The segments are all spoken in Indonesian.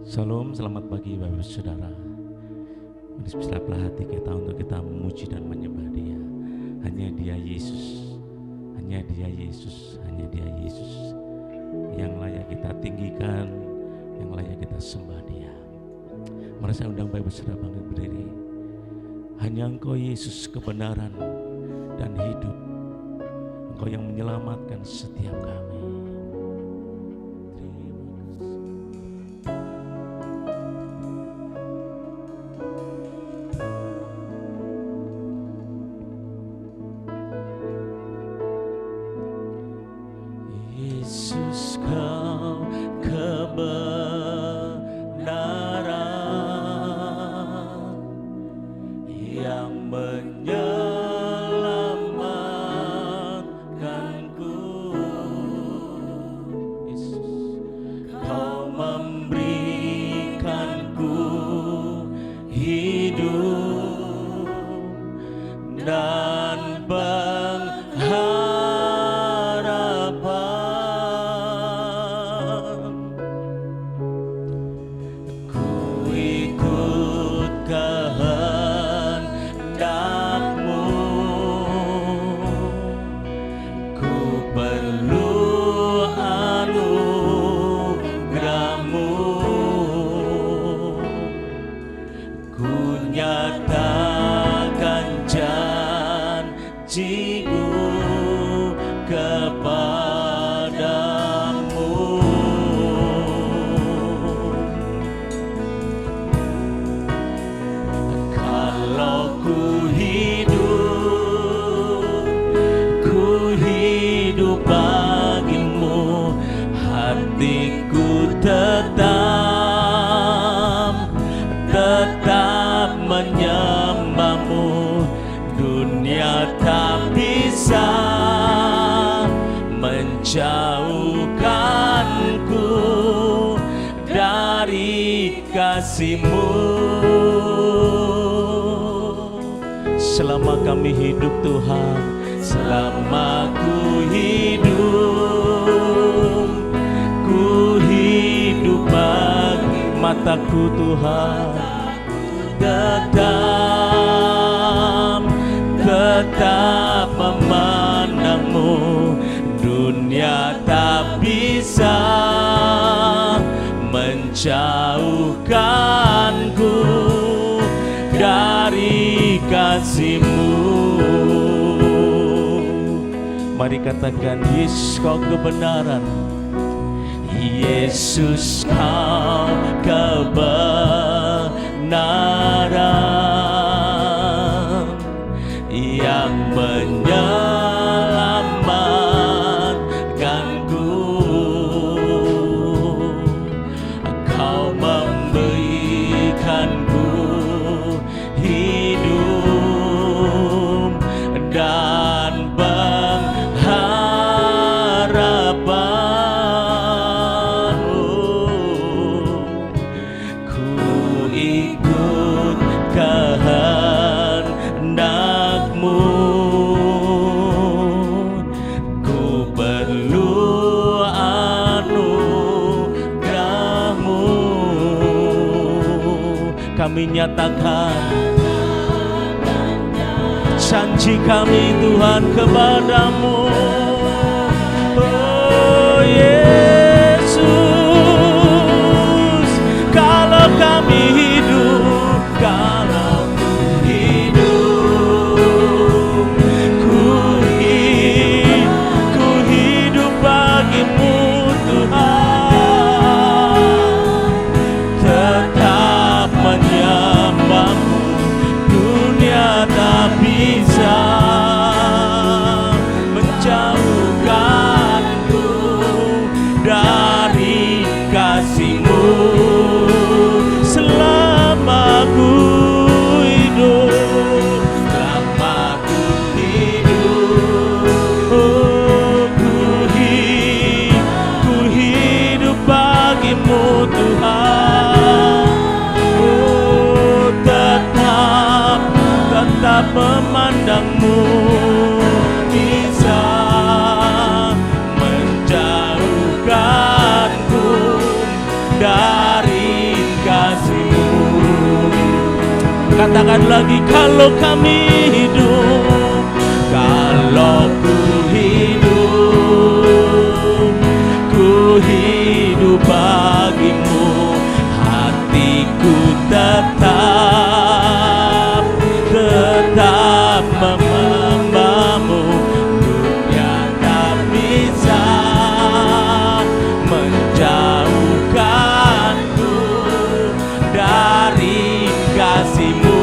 Shalom, selamat pagi Bapak Ibu Saudara. Bersihlah hati kita untuk kita memuji dan menyembah Dia. Hanya Dia Yesus, hanya Dia Yesus, hanya Dia Yesus yang layak kita tinggikan, yang layak kita sembah Dia. Mari saya undang Bapak Ibu Saudara bangkit berdiri. Hanya Engkau Yesus kebenaran dan hidup. Engkau yang menyelamatkan setiap kami. Yesus Kau kebenaran yang menyelamatkanku. Yesus Kau memberikanku hidup dan tetap menyembahmu. Dunia tak bisa menjauhkanku dari kasih-Mu. Selama kami hidup Tuhan, selama ku hidup bagi mataku Tuhan, tetap memandang-Mu. Dunia tak bisa menjauhkanku dari kasih-Mu. Mari katakan, Yesus Kau kebenaran, Yesus Kau kebenaran yang menyelamatkanku. Kau memberikanku hidup dan pengharapan. Ku ikut kehendak-Mu, ku perlu anugerah-Mu. Kami nyatakan janji kami Tuhan kepadamu. Oh Yesus, kalau kami hidup, kalau ku hidup bagi-Mu Tuhan, tetap menyembah-Mu. Dunia tak bisa menjauhkanku Katakan lagi, kalau kami hidup, kalau ku hidup bagimu, hatiku tetap mengembamu. Dunia tak bisa menjauhkanku dari kasih-Mu.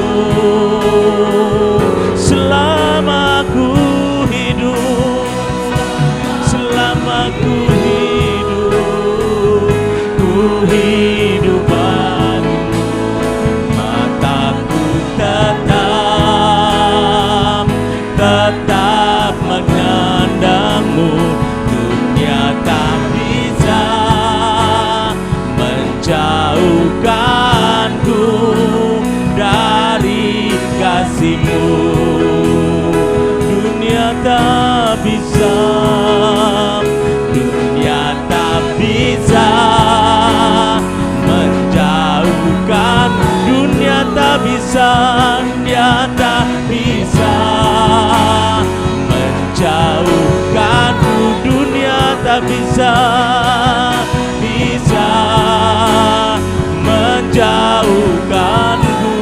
Selama ku hidup, selama ku hidup bagimu, mataku tetap menandangmu. Dunia tak bisa menjauhkanku dari kasih-Mu. Dunia tak bisa, dunia tak bisa menjauhkan. Dunia tak bisa, dunia tak bisa menjauhkanku. Dunia tak bisa menjauhkanku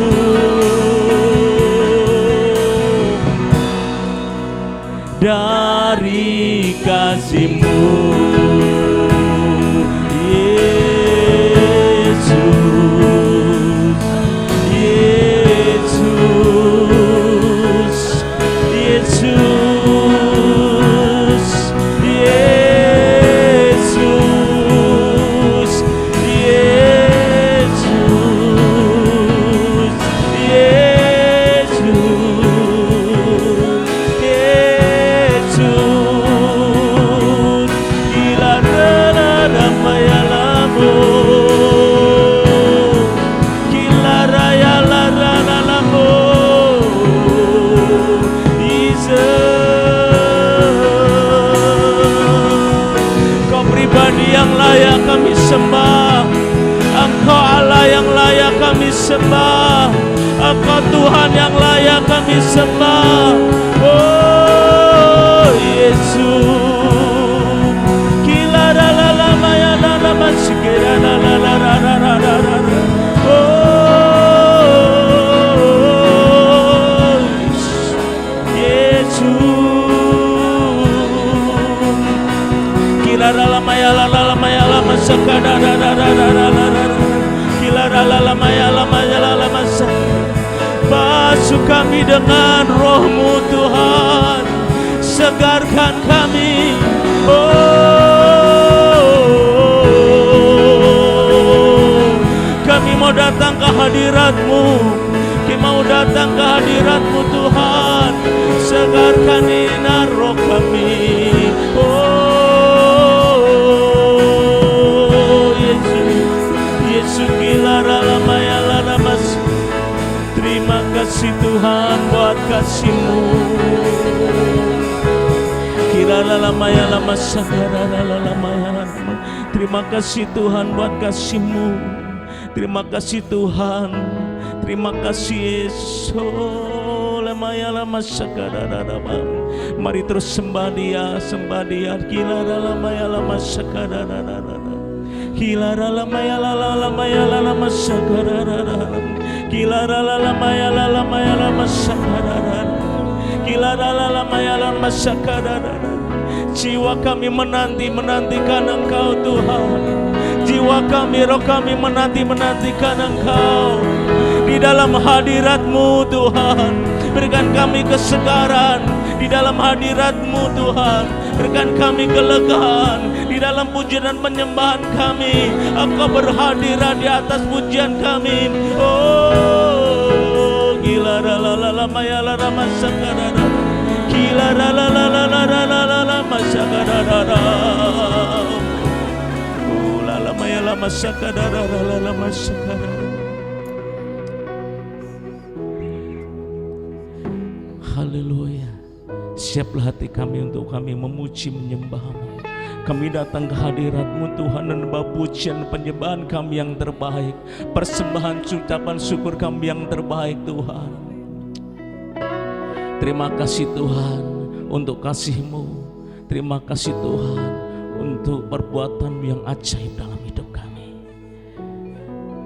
dari kasih-Mu. Yang layak kami sembah, Engkau Allah yang layak kami sembah, Engkau Tuhan yang layak kami sembah. Oh Yesus, kila la la la maya la la masikira la la la la la la la la. Oh Yesus, kila la la maya la la maya la masakada la la la la la la. Kila la la maya la maya la la masak. Basuh kami dengan Roh-Mu Tuhan, segarkan kami. Oh, kami mau datang ke hadirat-Mu, kami mau datang ke hadirat-Mu Tuhan, segarkan ina roh kami. Terima kasih Tuhan buat kasih-Mu. Terima kasih Tuhan buat kasih-Mu. Terima kasih Tuhan. Terima kasih Yesus. Mari terus sembah Dia, sembah Dia. Jiwa kami menantikan Engkau Tuhan. Jiwa kami, roh kami menantikan Engkau di dalam hadirat-Mu Tuhan. Berikan kami kesegaran di dalam hadirat-Mu Tuhan. Berikan kami kelegaan di dalam pujian dan penyembahan kami. Engkau berhadirat di atas pujian kami. Oh, gila la la la la maya la la masakara. Gila la la la la la la la la la masakara. Oh, la la maya la masakara la la la masakara. Haleluya. Siaplah hati kami untuk kami memuji menyembah-Mu. Kami datang ke hadirat-Mu Tuhan, dan pujian penyembahan kami yang terbaik, persembahan ucapan syukur kami yang terbaik Tuhan. Terima kasih Tuhan untuk kasih-Mu. Terima kasih Tuhan untuk perbuatan yang ajaib dalam hidup kami.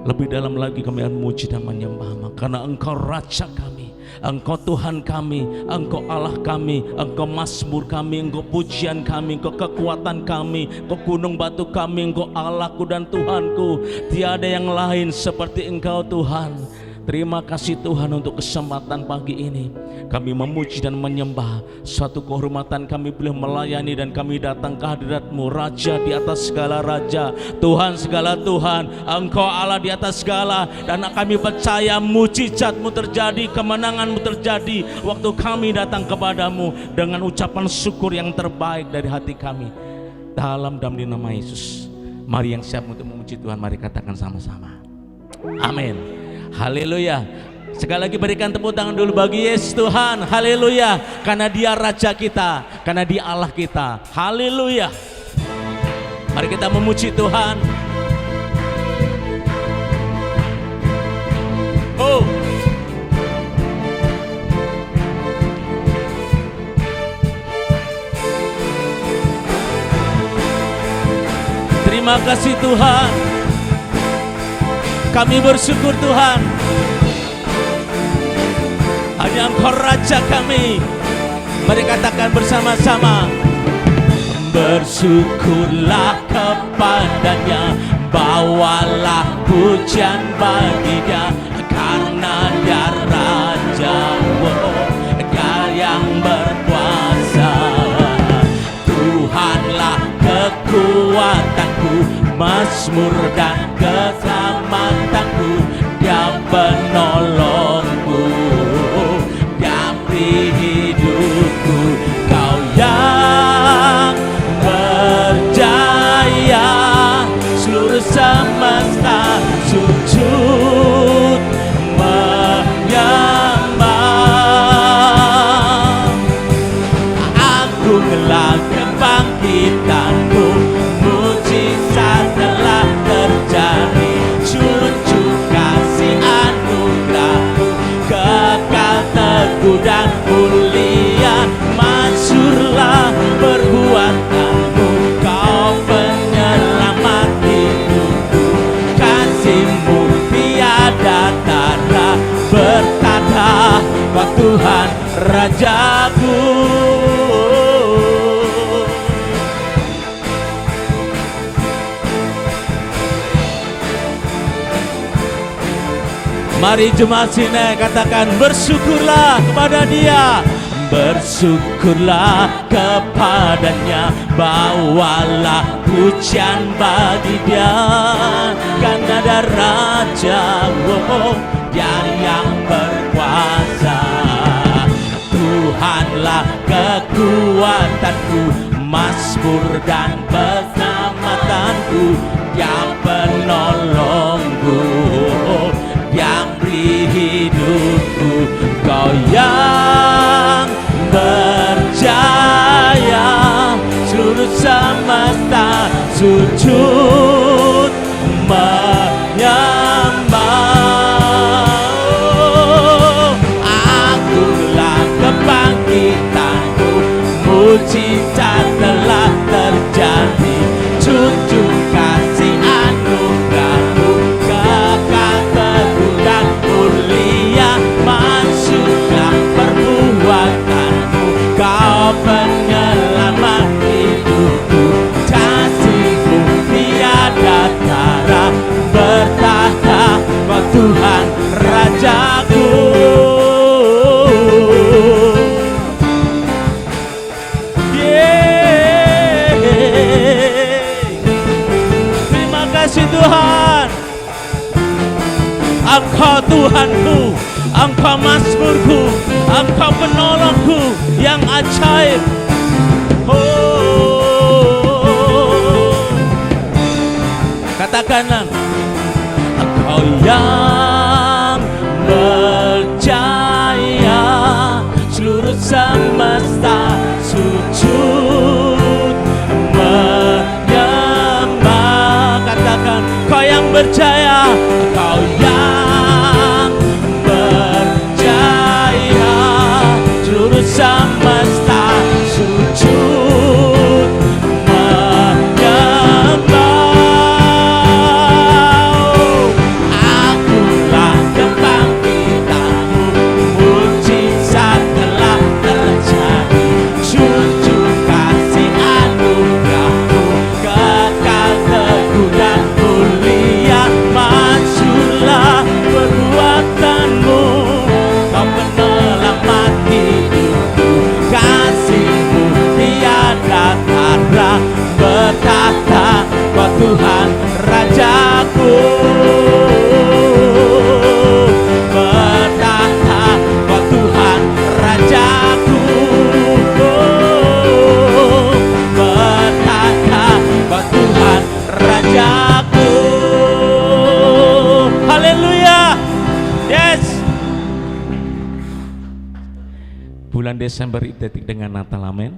Lebih dalam lagi kami akan memuji dan menyembah-Mu, karena Engkau Raja kami, Engkau Tuhan kami, Engkau Allah kami, Engkau Mazmur kami, Engkau pujian kami, Engkau kekuatan kami, Engkau gunung batu kami, Engkau Allahku dan Tuhanku. Tiada yang lain seperti Engkau Tuhan. Terima kasih Tuhan untuk kesempatan pagi ini. Kami memuji dan menyembah. Suatu kehormatan kami boleh melayani, dan kami datang ke hadirat-Mu, Raja di atas segala raja, Tuhan segala Tuhan. Engkau Allah di atas segala, dan kami percaya mujizat-Mu terjadi, kemenangan-Mu terjadi waktu kami datang kepadamu dengan ucapan syukur yang terbaik dari hati kami. Dalam nama Yesus, mari yang siap untuk memuji Tuhan, mari katakan sama-sama, amin. Haleluya. Sekali lagi berikan tepuk tangan dulu bagi Yesus Tuhan. Haleluya. Karena Dia Raja kita, karena Dia Allah kita. Haleluya. Mari kita memuji Tuhan. Oh, terima kasih Tuhan. Kami bersyukur Tuhan, hanya Engkau Raja kami. Mari katakan bersama-sama, bersyukurlah kepadanya, bawalah pujian bagi Dia, karena Dia Raja, Dia yang berkuasa. Tuhanlah kekuatanku, Mazmur dan keselamatanku, Dia penolongku, Dia beri hidupku. Kau yang berjaya, seluruh semesta sujud menyembah. Agunglah kebangkitanmu, mujizat telah terjadi, cucu kasih anugerah-Mu kekal teguh dan mulia. Masyhurlah perbuatan-Mu, Kau penyelamat hidupku. Kasih-Mu tiada tara, bertanda Kau Tuhan Rajaku. Mari jemaat sini katakan, bersyukurlah kepada Dia, bersyukurlah kepadanya, bawalah pujian bagi Dia, karena Dia Raja, Dia yang berkuasa. Tuhanlah kekuatanku, Mazmur dan keselamatanku, Dia penolongku, yang beri hidupku. Kau yang berjaya, seluruh semesta sujud menyembah. Akulah kebangkitanmu, mujizat telah terjadi, cucu kasih anugerah-Mu kekal teguh dan mulia. Masyhurlah perbuatan-Mu, Kau penyelamat hidupku. Kasih-Mu tiada tara, bertahta Kau Tuhan Rajaku. Terima kasih Tuhan. Engkau Tuhanku, Engkau Mazmurku, Engkau penolongku yang ajaib. Oh, katakanlah, Engkau yang berjaya, seluruh semesta sujud menyembah. percaya, Kau yang berjaya. Seluruh semesta sujud menyembah. Akulah kebangkitanmu, mujizat telah terjadi. Junjung kasih anugerahmu, kekal teguh dan mulia. Majulah perbuatanmu, Kau penyelamat hidupku. Kasih-Mu tiada tara, bertahta Kau Tuhan Rajaku. Bertahta Kau Tuhan Rajaku. Bertahta Kau Tuhan Rajaku. Haleluya. Yes. Bulan Desember identik dengan Natal, amin.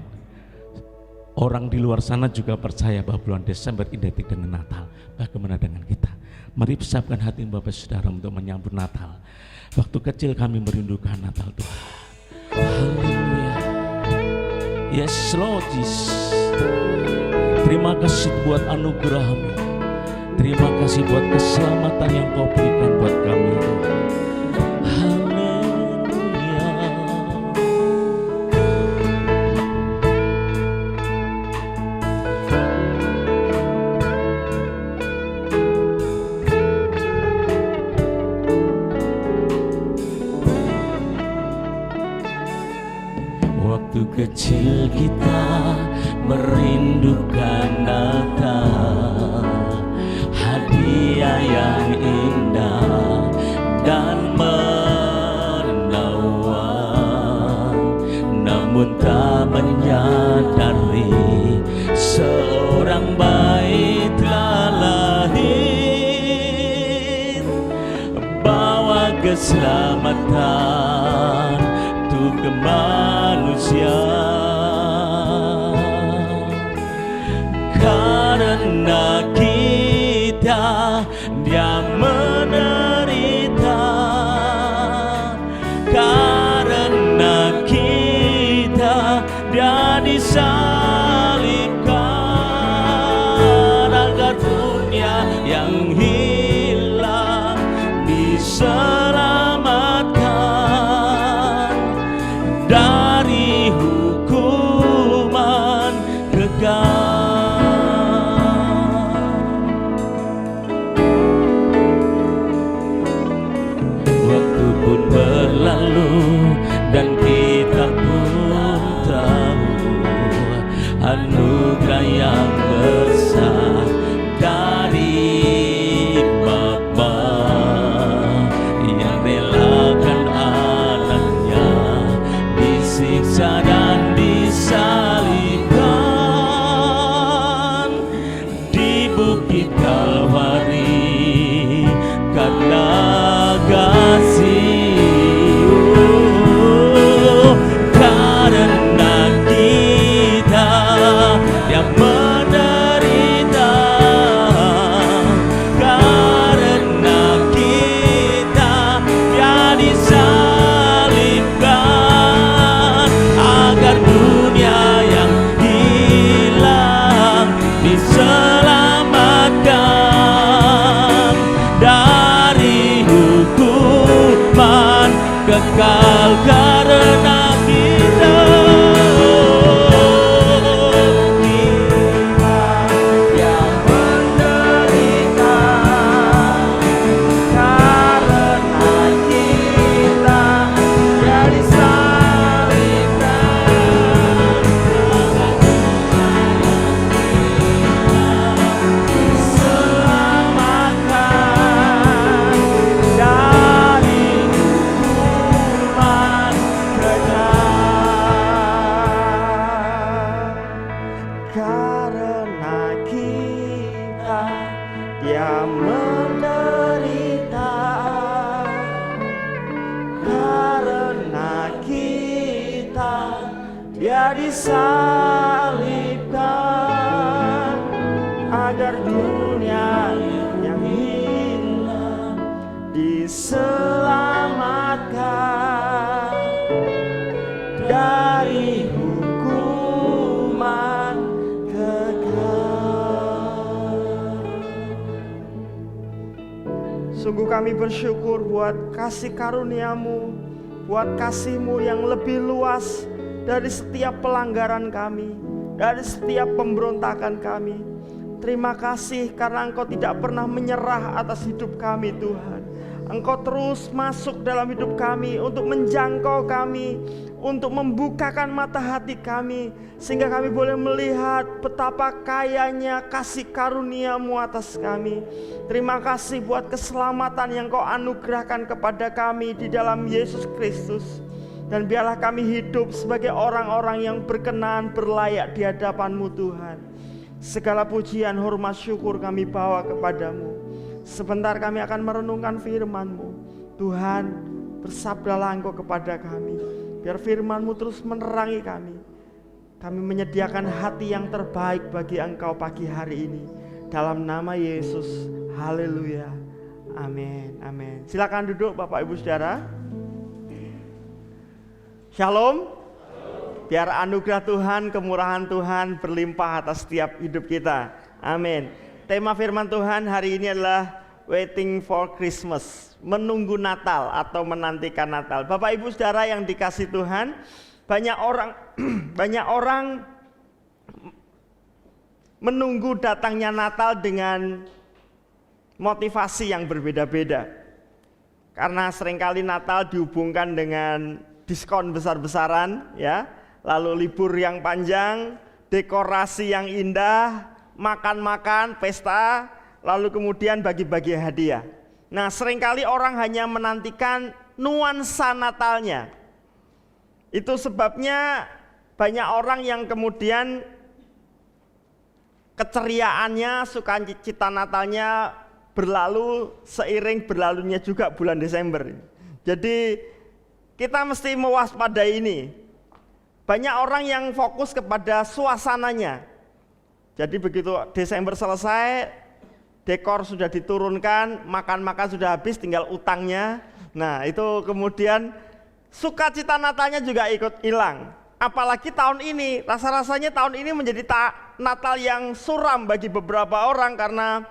Orang di luar sana juga percaya bahwa bulan Desember identik dengan Natal. Bagaimana dengan kita? Mari siapkan hati Bapak Saudara untuk menyambut Natal. Waktu kecil kami merindukan Natal Tuhan. Haleluya. Yes Lord Jesus. Terima kasih buat anugerah-Mu. Terima kasih buat keselamatan yang Kau berikan buat kami Tuhan. Waktu kecil kita merindukan Natal, hadiah yang indah dan menawan. Namun tak menyadari seorang bayi telah lahir, bawa keselamatan untuk manusia. Karena kita Dia menderita, karena kita Dia disalibkan, agar dunia yang hilang diselamatkan dari hukuman kekal. Waktu pun berlalu dan kita pun tahu anugerah yang besar dari Bapa yang relakan anaknya disiksa dan disalibkan di bukit Kalvari karena kasih. Karena kita yang menderita, karena kita Dia disalibkan, agar dunia yang hilang diselamatkan dari hukuman kekal. Karena kita yang menderita, karena kita Dia disalibkan, diselamatkan dari hukuman kekal. Karena kita Dia menderita, karena kita Dia disalibkan, agar dunia yang hilang Sungguh kami bersyukur buat kasih karunia-Mu, buat kasih-Mu yang lebih luas dari setiap pelanggaran kami, dari setiap pemberontakan kami. Terima kasih karena Engkau tidak pernah menyerah atas hidup kami Tuhan. Engkau terus masuk dalam hidup kami untuk menjangkau kami, untuk membukakan mata hati kami, sehingga kami boleh melihat betapa kayanya kasih karunia-Mu atas kami. Terima kasih buat keselamatan yang Kau anugerahkan kepada kami di dalam Yesus Kristus. Dan biarlah kami hidup sebagai orang-orang yang berkenan, berlayak di hadapan-Mu Tuhan. Segala pujian, hormat, syukur kami bawa kepadamu. Sebentar kami akan merenungkan firman-Mu. Tuhan, bersabdalah Engkau kepada kami. Biar firman-Mu terus menerangi kami. Kami menyediakan hati yang terbaik bagi Engkau pagi hari ini. Dalam nama Yesus, haleluya, amin, amin. Silakan duduk Bapak Ibu Saudara. Shalom. Biar anugerah Tuhan, kemurahan Tuhan berlimpah atas setiap hidup kita. Amin. Tema firman Tuhan hari ini adalah Waiting for Christmas, menunggu Natal atau menantikan Natal. Bapak Ibu Saudara yang dikasih Tuhan, banyak orang menunggu datangnya Natal dengan motivasi yang berbeda-beda. Karena seringkali Natal dihubungkan dengan diskon besar-besaran, ya, lalu libur yang panjang, dekorasi yang indah, makan-makan, pesta, lalu kemudian bagi-bagi hadiah. Nah, seringkali orang hanya menantikan nuansa Natalnya. Itu sebabnya banyak orang yang kemudian keceriaannya, sukacita Natalnya berlalu seiring berlalunya juga bulan Desember. Jadi kita mesti mewaspadai ini. Banyak orang yang fokus kepada suasananya. Jadi begitu Desember selesai, dekor sudah diturunkan, makan-makan sudah habis, tinggal utangnya. Nah, itu kemudian sukacita Natalnya juga ikut hilang. Apalagi tahun ini, rasa-rasanya tahun ini menjadi Natal yang suram bagi beberapa orang karena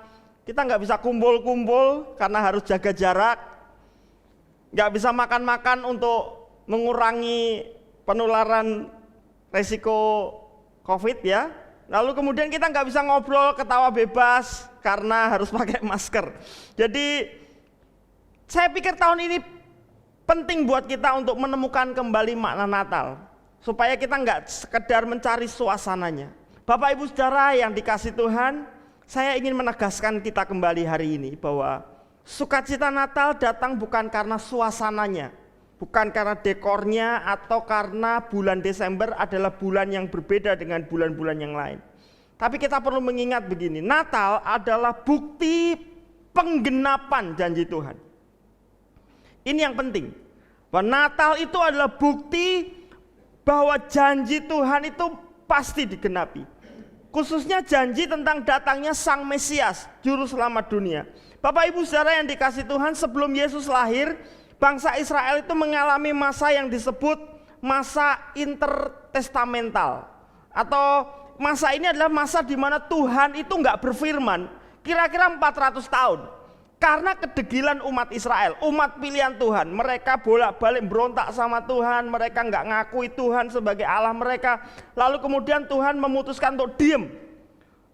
kita nggak bisa kumpul-kumpul karena harus jaga jarak, nggak bisa makan-makan untuk mengurangi penularan resiko COVID ya. Lalu kemudian kita nggak bisa ngobrol, ketawa bebas karena harus pakai masker. Jadi saya pikir tahun ini penting buat kita untuk menemukan kembali makna Natal, supaya kita nggak sekedar mencari suasananya. Bapak Ibu Saudara yang dikasih Tuhan, saya ingin menegaskan kita kembali hari ini bahwa sukacita Natal datang bukan karena suasananya, bukan karena dekornya, atau karena bulan Desember adalah bulan yang berbeda dengan bulan-bulan yang lain. Tapi kita perlu mengingat begini, Natal adalah bukti penggenapan janji Tuhan. Ini yang penting, bahwa Natal itu adalah bukti bahwa janji Tuhan itu pasti digenapi. Khususnya janji tentang datangnya Sang Mesias, Juru Selamat dunia. Bapak Ibu Saudara yang dikasih Tuhan, sebelum Yesus lahir, bangsa Israel itu mengalami masa yang disebut masa intertestamental. Atau masa ini adalah masa di mana Tuhan itu nggak berfirman kira-kira 400 tahun. Karena kedegilan umat Israel, umat pilihan Tuhan, mereka bolak-balik berontak sama Tuhan, mereka nggak ngakui Tuhan sebagai Allah mereka. Lalu kemudian Tuhan memutuskan untuk diem.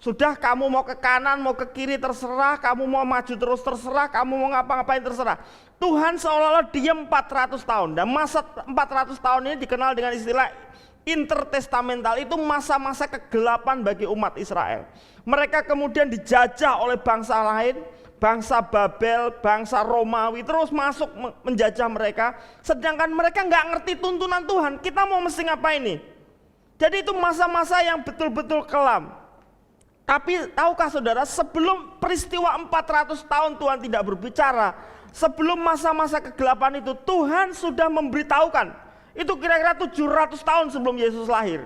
Sudah, kamu mau ke kanan, mau ke kiri terserah, kamu mau maju terus terserah, kamu mau ngapa-ngapain terserah. Tuhan seolah-olah diem 400 tahun. Dan masa 400 tahun ini dikenal dengan istilah intertestamental. Itu masa-masa kegelapan bagi umat Israel. Mereka kemudian dijajah oleh bangsa lain, bangsa Babel, bangsa Romawi, terus masuk menjajah mereka, sedangkan mereka nggak ngerti tuntunan Tuhan. Kita mau mesti ngapain nih? Jadi itu masa-masa yang betul-betul kelam. Tapi tahukah saudara, sebelum peristiwa 400 tahun Tuhan tidak berbicara, sebelum masa-masa kegelapan itu, Tuhan sudah memberitahukan, itu kira-kira 700 tahun sebelum Yesus lahir,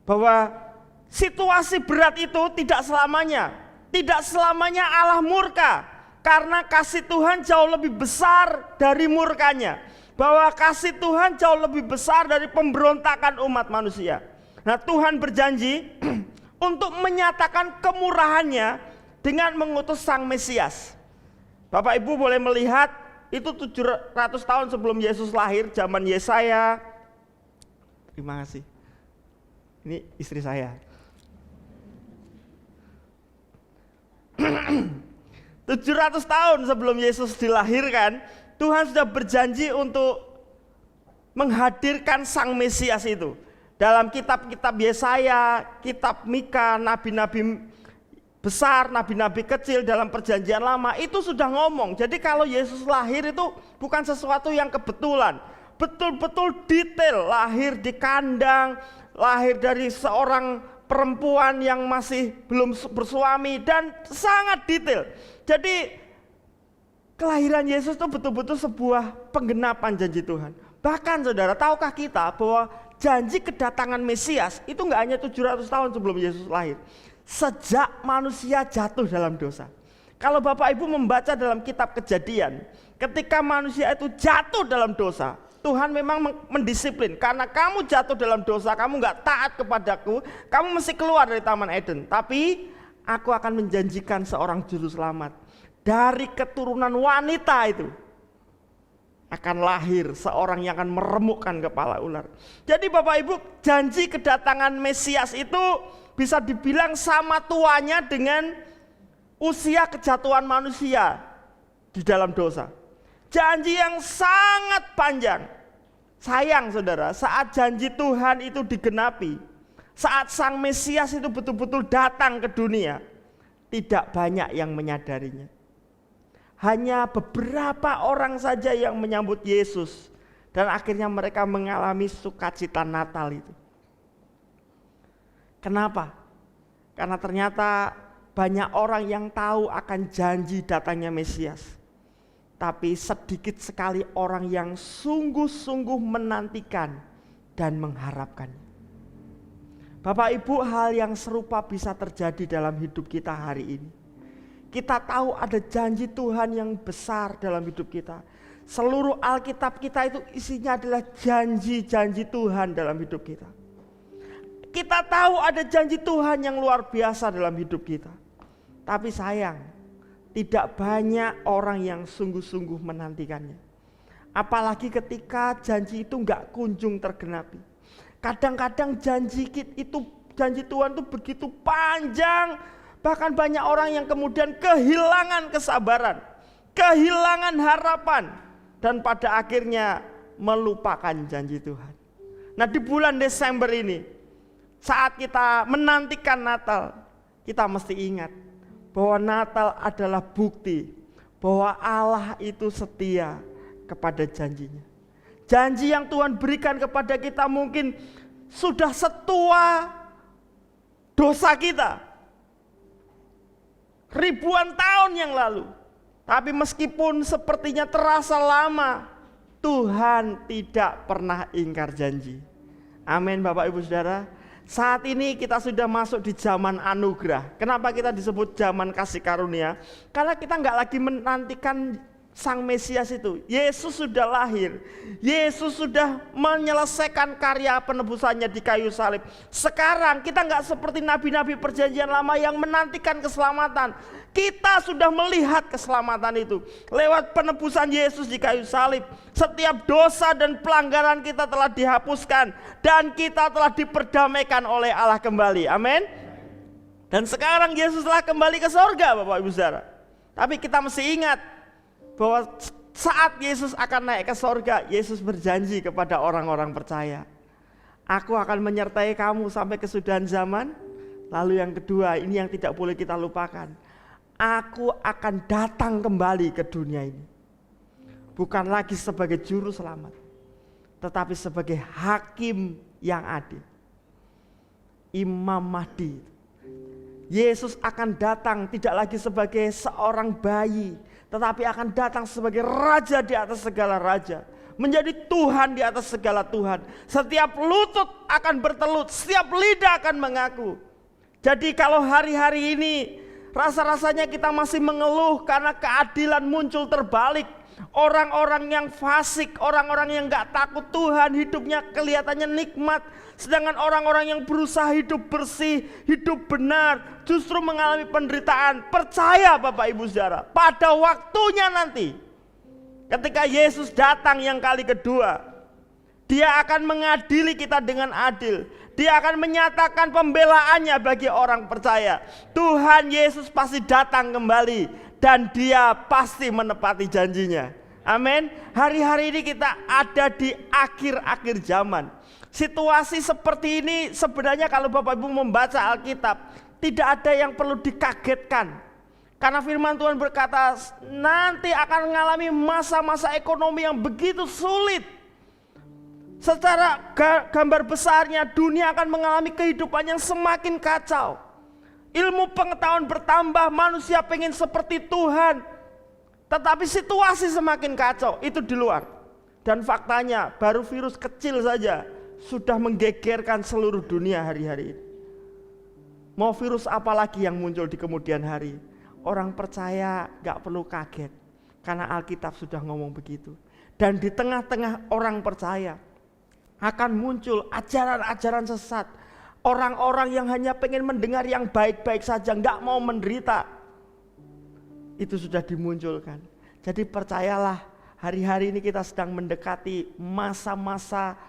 bahwa situasi berat itu tidak selamanya. Tidak selamanya Allah murka, karena kasih Tuhan jauh lebih besar dari murkanya. Bahwa kasih Tuhan jauh lebih besar dari pemberontakan umat manusia. Nah, Tuhan berjanji untuk menyatakan kemurahannya dengan mengutus Sang Mesias. Bapak Ibu boleh melihat itu 700 tahun sebelum Yesus lahir, zaman Yesaya. Terima kasih. Ini istri saya. 700 tahun sebelum Yesus dilahirkan, Tuhan sudah berjanji untuk menghadirkan Sang Mesias itu. Dalam kitab-kitab Yesaya, kitab Mika, nabi-nabi besar, nabi-nabi kecil dalam perjanjian lama itu sudah ngomong. Jadi kalau Yesus lahir itu bukan sesuatu yang kebetulan. Betul-betul detail, lahir di kandang, lahir dari seorang perempuan yang masih belum bersuami, dan sangat detail. Jadi kelahiran Yesus itu betul-betul sebuah penggenapan janji Tuhan. Bahkan saudara, tahukah kita bahwa janji kedatangan Mesias itu enggak hanya 700 tahun sebelum Yesus lahir. Sejak manusia jatuh dalam dosa. Kalau Bapak Ibu membaca dalam kitab Kejadian, ketika manusia itu jatuh dalam dosa, Tuhan memang mendisiplin. Karena kamu jatuh dalam dosa, kamu enggak taat kepadaku, kamu mesti keluar dari Taman Eden. Tapi aku akan menjanjikan seorang juru selamat. Dari keturunan wanita itu akan lahir seorang yang akan meremukkan kepala ular. Jadi Bapak Ibu, janji kedatangan Mesias itu bisa dibilang sama tuanya dengan usia kejatuhan manusia di dalam dosa. Janji yang sangat panjang. Sayang saudara, saat janji Tuhan itu digenapi, saat Sang Mesias itu betul-betul datang ke dunia, tidak banyak yang menyadarinya. Hanya beberapa orang saja yang menyambut Yesus, dan akhirnya mereka mengalami sukacita Natal itu. Kenapa? Karena ternyata banyak orang yang tahu akan janji datangnya Mesias, tapi sedikit sekali orang yang sungguh-sungguh menantikan dan mengharapkan. Bapak Ibu, hal yang serupa bisa terjadi dalam hidup kita hari ini. Kita tahu ada janji Tuhan yang besar dalam hidup kita. Seluruh Alkitab kita itu isinya adalah janji-janji Tuhan dalam hidup kita. Kita tahu ada janji Tuhan yang luar biasa dalam hidup kita. Tapi sayang, tidak banyak orang yang sungguh-sungguh menantikannya. Apalagi ketika janji itu enggak kunjung tergenapi. Kadang-kadang janji Tuhan itu begitu panjang, bahkan banyak orang yang kemudian kehilangan kesabaran, kehilangan harapan, dan pada akhirnya melupakan janji Tuhan. Nah, di bulan Desember ini, saat kita menantikan Natal, kita mesti ingat bahwa Natal adalah bukti bahwa Allah itu setia kepada janjinya. Janji yang Tuhan berikan kepada kita mungkin sudah setua dosa kita, ribuan tahun yang lalu. Tapi meskipun sepertinya terasa lama, Tuhan tidak pernah ingkar janji. Amin Bapak Ibu Saudara. Saat ini kita sudah masuk di zaman anugerah. Kenapa kita disebut zaman kasih karunia? Karena kita nggak lagi menantikan Sang Mesias itu. Yesus sudah lahir. Yesus sudah menyelesaikan karya penebusannya di kayu salib. Sekarang kita nggak seperti nabi-nabi perjanjian lama yang menantikan keselamatan. Kita sudah melihat keselamatan itu lewat penebusan Yesus di kayu salib. Setiap dosa dan pelanggaran kita telah dihapuskan dan kita telah diperdamaikan oleh Allah kembali. Amin. Dan sekarang Yesus telah kembali ke sorga, Bapak Ibu Saudara. Tapi kita mesti ingat bahwa saat Yesus akan naik ke sorga, Yesus berjanji kepada orang-orang percaya, aku akan menyertai kamu sampai kesudahan zaman. Lalu yang kedua, ini yang tidak boleh kita lupakan, aku akan datang kembali ke dunia ini. Bukan lagi sebagai juru selamat, tetapi sebagai hakim yang adil. Imam Mahdi. Yesus akan datang tidak lagi sebagai seorang bayi, tetapi akan datang sebagai raja di atas segala raja, menjadi Tuhan di atas segala Tuhan. Setiap lutut akan bertelut, setiap lidah akan mengaku. Jadi kalau hari-hari ini Rasa-rasanya kita masih mengeluh karena keadilan muncul terbalik. Orang-orang yang fasik, orang-orang yang gak takut Tuhan, hidupnya kelihatannya nikmat. Sedangkan orang-orang yang berusaha hidup bersih, hidup benar, justru mengalami penderitaan. Percaya Bapak Ibu Saudara, pada waktunya nanti, ketika Yesus datang yang kali kedua, Dia akan mengadili kita dengan adil. Dia akan menyatakan pembelaannya bagi orang percaya. Tuhan Yesus pasti datang kembali dan Dia pasti menepati janjinya. Amin. Hari-hari ini kita ada di akhir-akhir zaman. Situasi seperti ini sebenarnya kalau Bapak Ibu membaca Alkitab, tidak ada yang perlu dikagetkan. Karena firman Tuhan berkata nanti akan mengalami masa-masa ekonomi yang begitu sulit. Secara gambar besarnya dunia akan mengalami kehidupan yang semakin kacau. Ilmu pengetahuan bertambah, manusia pengen seperti Tuhan. Tetapi situasi semakin kacau, itu di luar. Dan faktanya baru virus kecil saja sudah menggegerkan seluruh dunia hari-hari ini. Mau virus apa lagi yang muncul di kemudian hari? Orang percaya gak perlu kaget, karena Alkitab sudah ngomong begitu. Dan di tengah-tengah orang percaya akan muncul ajaran-ajaran sesat. Orang-orang yang hanya pengen mendengar yang baik-baik saja, gak mau menderita. Itu sudah dimunculkan. Jadi percayalah, hari-hari ini kita sedang mendekati masa-masa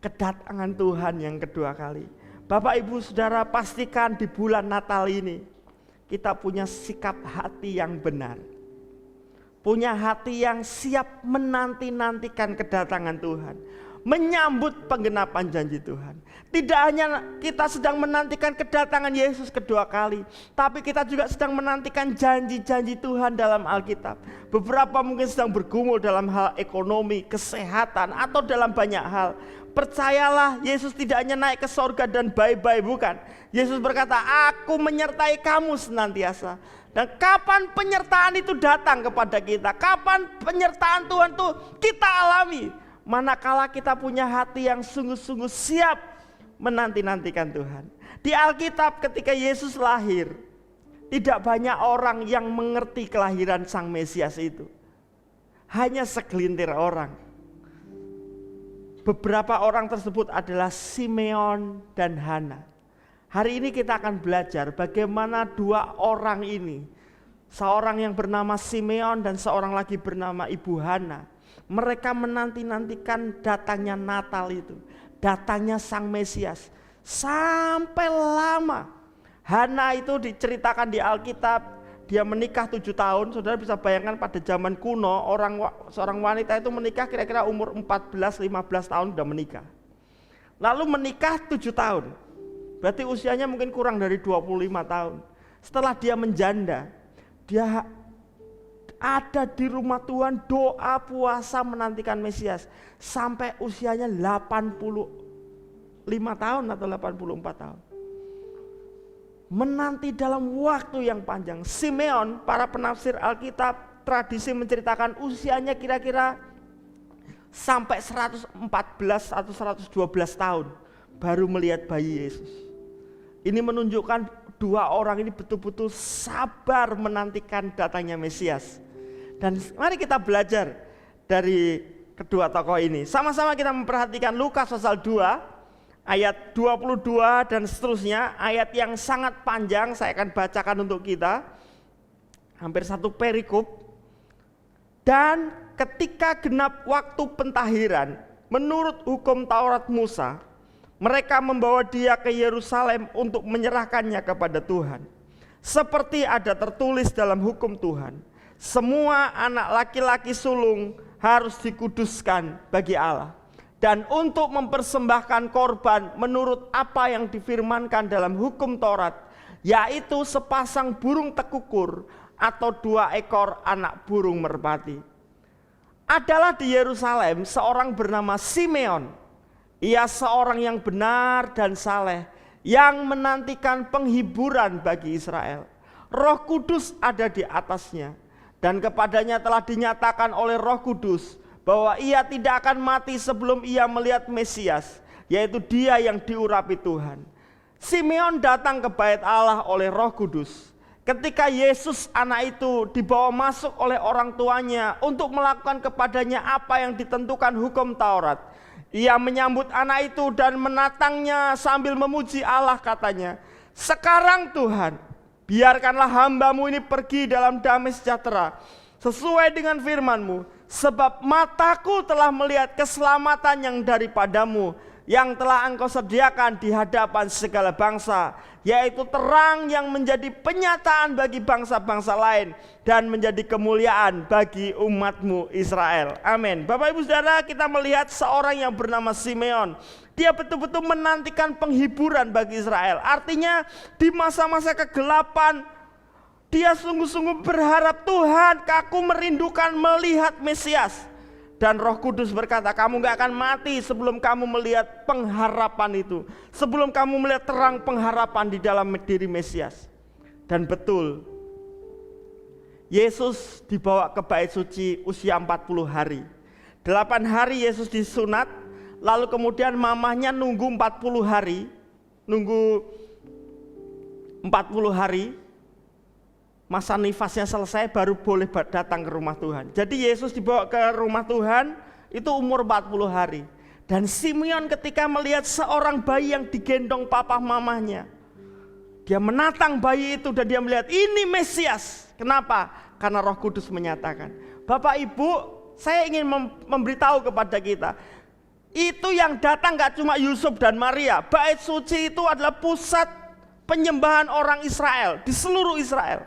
kedatangan Tuhan yang kedua kali. Bapak Ibu Saudara, pastikan di bulan Natal ini kita punya sikap hati yang benar. Punya hati yang siap menanti-nantikan kedatangan Tuhan. Menyambut penggenapan janji Tuhan. Tidak hanya kita sedang menantikan kedatangan Yesus kedua kali, tapi kita juga sedang menantikan janji-janji Tuhan dalam Alkitab. Beberapa mungkin sedang bergumul dalam hal ekonomi, kesehatan, atau dalam banyak hal. Percayalah, Yesus tidak hanya naik ke sorga dan bye-bye, bukan. Yesus berkata, aku menyertai kamu senantiasa. Dan kapan penyertaan itu datang kepada kita? Kapan penyertaan Tuhan itu kita alami? Manakala kita punya hati yang sungguh-sungguh siap menanti-nantikan Tuhan. Di Alkitab ketika Yesus lahir, tidak banyak orang yang mengerti kelahiran Sang Mesias itu. Hanya segelintir orang. Beberapa orang tersebut adalah Simeon dan Hana. Hari ini kita akan belajar bagaimana dua orang ini, seorang yang bernama Simeon dan seorang lagi bernama Ibu Hana, mereka menanti-nantikan datangnya Natal itu, datangnya Sang Mesias sampai lama. Hana itu diceritakan di Alkitab, dia menikah 7 tahun. Saudara bisa bayangkan pada zaman kuno seorang wanita itu menikah kira-kira umur 14-15 tahun sudah menikah. Lalu menikah 7 tahun, berarti usianya mungkin kurang dari 25 tahun. Setelah dia menjanda, dia ada di rumah Tuhan, doa puasa menantikan Mesias sampai usianya 85 tahun atau 84 tahun. Menanti dalam waktu yang panjang. Simeon, para penafsir Alkitab, tradisi menceritakan usianya kira-kira sampai 114 atau 112 tahun baru melihat bayi Yesus. Ini menunjukkan dua orang ini betul-betul sabar menantikan datangnya Mesias. Dan mari kita belajar dari kedua tokoh ini. Sama-sama kita memperhatikan Lukas pasal 2 ayat 22 dan seterusnya. Ayat yang sangat panjang, saya akan bacakan untuk kita. Hampir satu perikop. Dan ketika genap waktu pentahiran, menurut hukum Taurat Musa, mereka membawa dia ke Yerusalem untuk menyerahkannya kepada Tuhan. Seperti ada tertulis dalam hukum Tuhan, semua anak laki-laki sulung harus dikuduskan bagi Allah. Dan untuk mempersembahkan korban menurut apa yang difirmankan dalam hukum Taurat, yaitu sepasang burung tekukur atau 2 ekor anak burung merpati. Adalah di Yerusalem seorang bernama Simeon. Ia seorang yang benar dan saleh, yang menantikan penghiburan bagi Israel. Roh Kudus ada di atasnya, dan kepadanya telah dinyatakan oleh Roh Kudus bahwa ia tidak akan mati sebelum ia melihat Mesias, yaitu dia yang diurapi Tuhan. Simeon datang ke bait Allah oleh Roh Kudus. Ketika Yesus anak itu dibawa masuk oleh orang tuanya untuk melakukan kepadanya apa yang ditentukan hukum Taurat, ia menyambut anak itu dan menatangnya sambil memuji Allah, katanya, "Sekarang Tuhan, biarkanlah hambamu ini pergi dalam damai sejahtera, sesuai dengan firman-Mu, sebab mataku telah melihat keselamatan yang daripadamu, yang telah Engkau sediakan di hadapan segala bangsa, yaitu terang yang menjadi penyataan bagi bangsa-bangsa lain dan menjadi kemuliaan bagi umat-Mu Israel." Amin. Bapak Ibu Saudara, kita melihat seorang yang bernama Simeon. Dia betul-betul menantikan penghiburan bagi Israel. Artinya di masa-masa kegelapan, dia sungguh-sungguh berharap, "Tuhan, aku merindukan melihat Mesias." Dan Roh Kudus berkata, "Kamu gak akan mati sebelum kamu melihat pengharapan itu, sebelum kamu melihat terang pengharapan di dalam diri Mesias." Dan betul, Yesus dibawa ke bait suci usia 40 hari. 8 hari Yesus disunat, lalu kemudian mamahnya nunggu 40 hari. Nunggu 40 hari, masa nifasnya selesai, baru boleh datang ke rumah Tuhan. Jadi Yesus dibawa ke rumah Tuhan itu umur 40 hari. Dan Simeon ketika melihat seorang bayi yang digendong papa mamahnya, dia menatang bayi itu dan dia melihat ini Mesias. Kenapa? Karena Roh Kudus menyatakan. Bapak Ibu, saya ingin memberitahu kepada kita, itu yang datang gak cuma Yusuf dan Maria. Bait suci itu adalah pusat penyembahan orang Israel di seluruh Israel.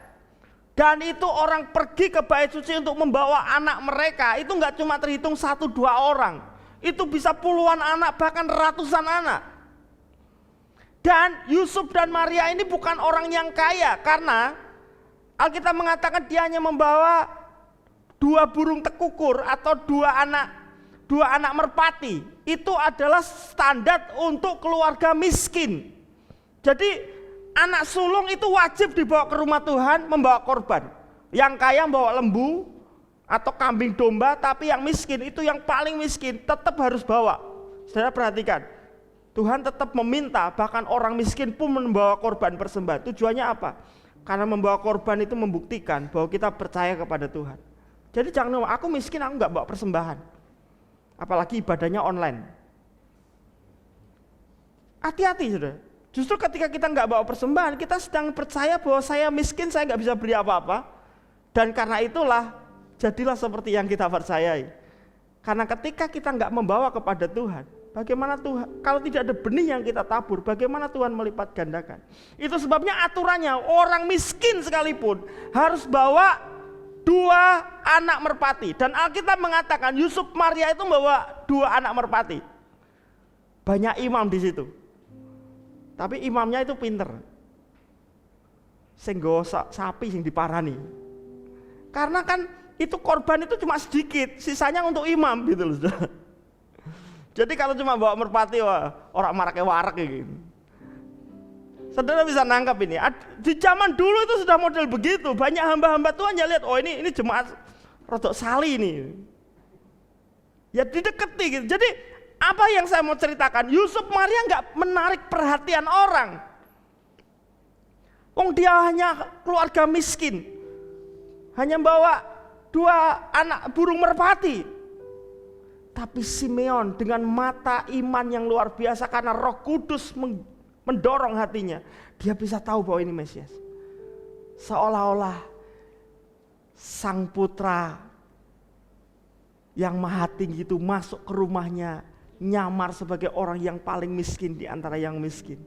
Dan itu orang pergi ke bait suci untuk membawa anak mereka. Itu gak cuma terhitung 1-2 orang. Itu bisa puluhan anak, bahkan ratusan anak. Dan Yusuf dan Maria ini bukan orang yang kaya. Karena Alkitab mengatakan dia hanya membawa 2 burung tekukur atau 2 anak merpati. Itu adalah standar untuk keluarga miskin. Jadi anak sulung itu wajib dibawa ke rumah Tuhan membawa korban. Yang kaya membawa lembu atau kambing domba, tapi yang miskin itu yang paling miskin tetap harus bawa. Saudara perhatikan, Tuhan tetap meminta bahkan orang miskin pun membawa korban persembahan. Tujuannya apa? Karena membawa korban itu membuktikan bahwa kita percaya kepada Tuhan. Jadi jangan ngomong, "Aku miskin, aku gak bawa persembahan." Apalagi ibadahnya online. Hati-hati saudara. Justru ketika kita nggak bawa persembahan, kita sedang percaya bahwa saya miskin, saya nggak bisa beli apa-apa. Dan karena itulah, jadilah seperti yang kita percayai. Karena ketika kita nggak membawa kepada Tuhan, bagaimana Tuhan, kalau tidak ada benih yang kita tabur, bagaimana Tuhan melipat gandakan? Itu sebabnya aturannya, orang miskin sekalipun harus bawa 2 anak merpati. Dan Alkitab mengatakan Yusuf Maria itu membawa 2 anak merpati. Banyak imam di situ. Tapi imamnya itu pinter. Sing nggawa sapi sing diparani. Karena kan itu korban itu cuma sedikit, sisanya untuk imam gitu loh. Jadi kalau cuma bawa merpati, wah, orang marake warak gitu. Saudara bisa nangkap ini. Di zaman dulu itu sudah model begitu. Banyak hamba-hamba Tuhan ya lihat, oh ini jemaat rodok sali ini. Ya dideketi gitu. Jadi apa yang saya mau ceritakan, Yusuf Maria nggak menarik perhatian orang. Dia hanya keluarga miskin, hanya bawa 2 anak burung merpati. Tapi Simeon dengan mata iman yang luar biasa karena Roh Kudus mendorong hatinya, dia bisa tahu bahwa ini Mesias. Seolah-olah sang putra yang maha tinggi itu masuk ke rumahnya, nyamar sebagai orang yang paling miskin di antara yang miskin.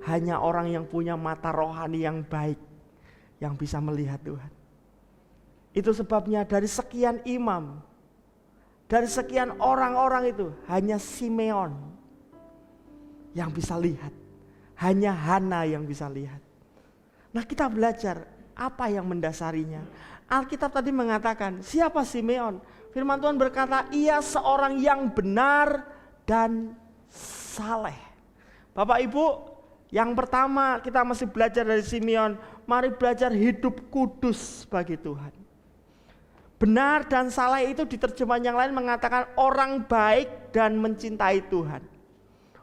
Hanya orang yang punya mata rohani yang baik yang bisa melihat Tuhan. Itu sebabnya dari sekian imam, dari sekian orang-orang itu hanya Simeon yang bisa lihat. Hanya Hana yang bisa lihat. Nah, kita belajar apa yang mendasarinya. Alkitab tadi mengatakan, siapa Simeon? Firman Tuhan berkata, ia seorang yang benar dan saleh. Bapak Ibu, yang pertama kita mesti belajar dari Simeon, mari belajar hidup kudus bagi Tuhan. Benar dan saleh itu di terjemahan yang lain mengatakan orang baik dan mencintai Tuhan.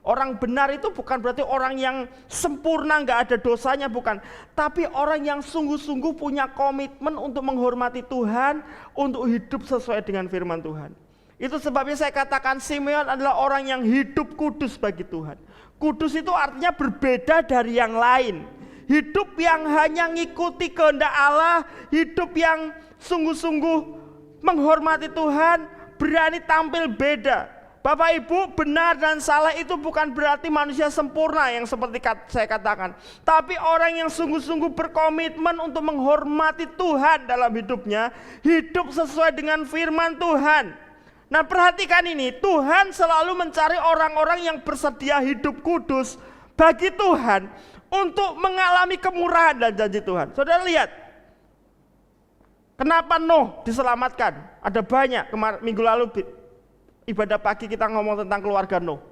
Orang benar itu bukan berarti orang yang sempurna, nggak ada dosanya, bukan. Tapi orang yang sungguh-sungguh punya komitmen untuk menghormati Tuhan, untuk hidup sesuai dengan firman Tuhan. Itu sebabnya saya katakan Simeon adalah orang yang hidup kudus bagi Tuhan. Kudus itu artinya berbeda dari yang lain. Hidup yang hanya ngikuti kehendak Allah, hidup yang sungguh-sungguh menghormati Tuhan, berani tampil beda. Bapak Ibu, benar dan salah itu bukan berarti manusia sempurna yang seperti saya katakan. Tapi orang yang sungguh-sungguh berkomitmen untuk menghormati Tuhan dalam hidupnya, hidup sesuai dengan firman Tuhan. Nah, perhatikan ini, Tuhan selalu mencari orang-orang yang bersedia hidup kudus bagi Tuhan untuk mengalami kemurahan dan janji Tuhan. Saudara lihat, kenapa Nuh diselamatkan? Ada banyak, minggu lalu ibadah pagi kita ngomong tentang keluarga Nuh.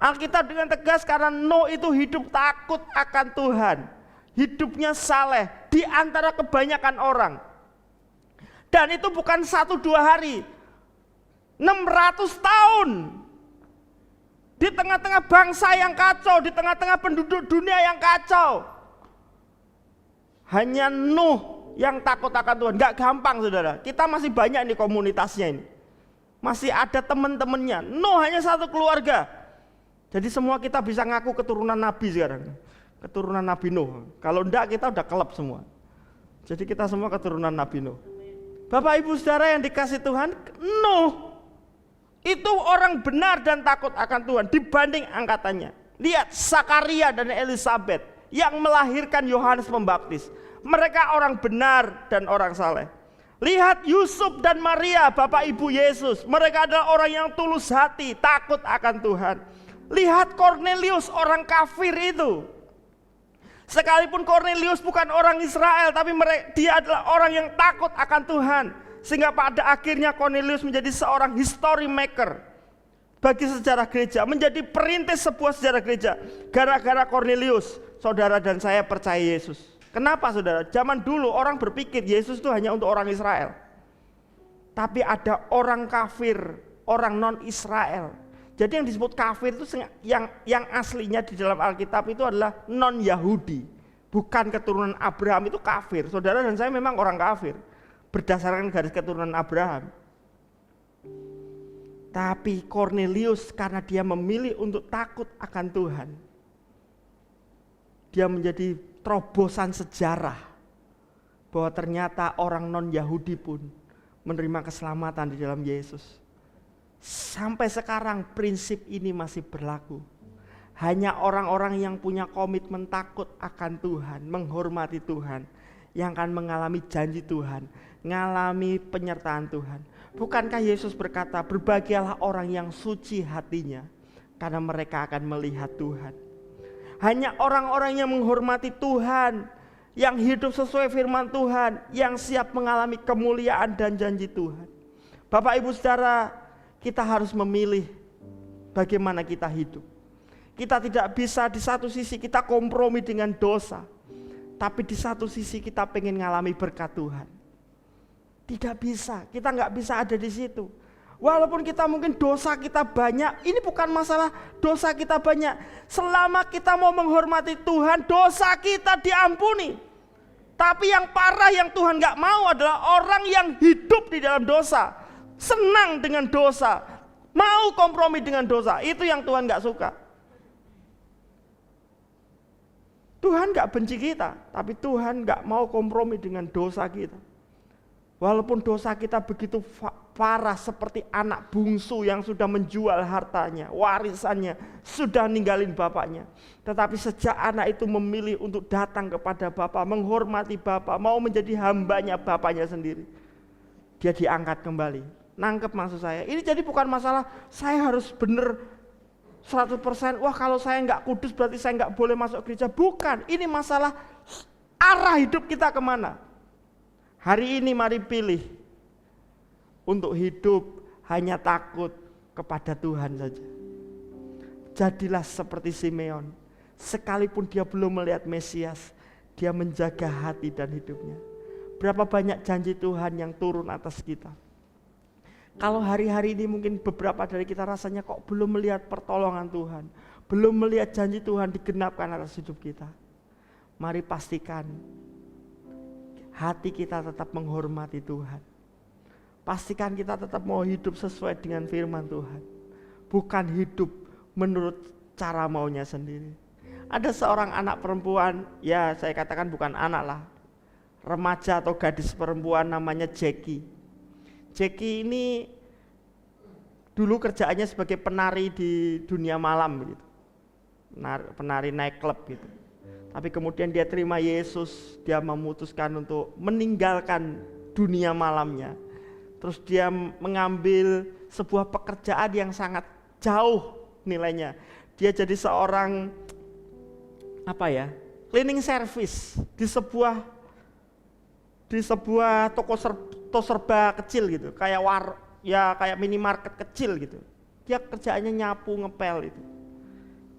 Alkitab dengan tegas karena Nuh itu hidup takut akan Tuhan. Hidupnya saleh di antara kebanyakan orang. Dan itu bukan 1-2 hari. 600 tahun. Di tengah-tengah bangsa yang kacau, di tengah-tengah penduduk dunia yang kacau. Hanya Nuh yang takut akan Tuhan. Gak gampang saudara. Kita masih banyak nih komunitasnya ini. Masih ada teman-temannya. Nuh hanya satu keluarga. Jadi semua kita bisa ngaku keturunan Nabi sekarang. Keturunan Nabi Nuh. Kalau enggak kita udah kelep semua. Jadi kita semua keturunan Nabi Nuh. Bapak Ibu Saudara yang dikasih Tuhan, Nuh itu orang benar dan takut akan Tuhan dibanding angkatannya. Lihat Zakaria dan Elisabet yang melahirkan Yohanes Pembaptis. Mereka orang benar dan orang saleh. Lihat Yusuf dan Maria, Bapak Ibu Yesus. Mereka adalah orang yang tulus hati, takut akan Tuhan. Lihat Kornelius, orang kafir itu. Sekalipun Kornelius bukan orang Israel, tapi dia adalah orang yang takut akan Tuhan. Sehingga pada akhirnya Kornelius menjadi seorang history maker bagi sejarah gereja. Menjadi perintis sebuah sejarah gereja. Gara-gara Kornelius, saudara dan saya percaya Yesus. Kenapa saudara? Zaman dulu orang berpikir Yesus itu hanya untuk orang Israel. Tapi ada orang kafir, orang non-Israel. Jadi yang disebut kafir itu yang aslinya di dalam Alkitab itu adalah non-Yahudi. Bukan keturunan Abraham, itu kafir. Saudara dan saya memang orang kafir. Berdasarkan garis keturunan Abraham. Tapi Kornelius karena dia memilih untuk takut akan Tuhan. Dia menjadi terobosan sejarah bahwa ternyata orang non-Yahudi pun menerima keselamatan di dalam Yesus. Sampai sekarang prinsip ini masih berlaku. Hanya orang-orang yang punya komitmen takut akan Tuhan, menghormati Tuhan, yang akan mengalami janji Tuhan, mengalami penyertaan Tuhan. Bukankah Yesus berkata, berbahagialah orang yang suci hatinya, karena mereka akan melihat Tuhan. Hanya orang-orang yang menghormati Tuhan, yang hidup sesuai firman Tuhan, yang siap mengalami kemuliaan dan janji Tuhan. Bapak Ibu Saudara, kita harus memilih bagaimana kita hidup. Kita tidak bisa di satu sisi kita kompromi dengan dosa, tapi di satu sisi kita pengen mengalami berkat Tuhan. Tidak bisa, kita nggak bisa ada di situ. Walaupun kita mungkin dosa kita banyak, ini bukan masalah dosa kita banyak. Selama kita mau menghormati Tuhan, dosa kita diampuni. Tapi yang parah yang Tuhan gak mau adalah orang yang hidup di dalam dosa. Senang dengan dosa, mau kompromi dengan dosa. Itu yang Tuhan gak suka. Tuhan gak benci kita, tapi Tuhan gak mau kompromi dengan dosa kita. Walaupun dosa kita begitu parah seperti anak bungsu yang sudah menjual hartanya, warisannya, sudah ninggalin bapaknya. Tetapi sejak anak itu memilih untuk datang kepada bapak, menghormati bapak, mau menjadi hambanya bapaknya sendiri, dia diangkat kembali. Nangkep maksud saya? Ini jadi bukan masalah saya harus benar 100%, wah kalau saya nggak kudus berarti saya nggak boleh masuk gereja. Bukan, ini masalah arah hidup kita kemana. Hari ini mari pilih untuk hidup hanya takut kepada Tuhan saja. Jadilah seperti Simeon. Sekalipun dia belum melihat Mesias, dia menjaga hati dan hidupnya. Berapa banyak janji Tuhan yang turun atas kita. Kalau hari-hari ini mungkin beberapa dari kita rasanya kok belum melihat pertolongan Tuhan, belum melihat janji Tuhan digenapkan atas hidup kita, mari pastikan hati kita tetap menghormati Tuhan. Pastikan kita tetap mau hidup sesuai dengan firman Tuhan, bukan hidup menurut cara maunya sendiri. Ada seorang anak perempuan, ya saya katakan bukan anak lah, remaja atau gadis perempuan namanya Jackie. Jackie ini dulu kerjaannya sebagai penari di dunia malam gitu. Penari naik klub gitu. Tapi kemudian dia terima Yesus, dia memutuskan untuk meninggalkan dunia malamnya. Terus dia mengambil sebuah pekerjaan yang sangat jauh nilainya. Dia jadi seorang cleaning service di sebuah toko serba kecil gitu, kayak minimarket kecil gitu. Dia kerjaannya nyapu, ngepel itu.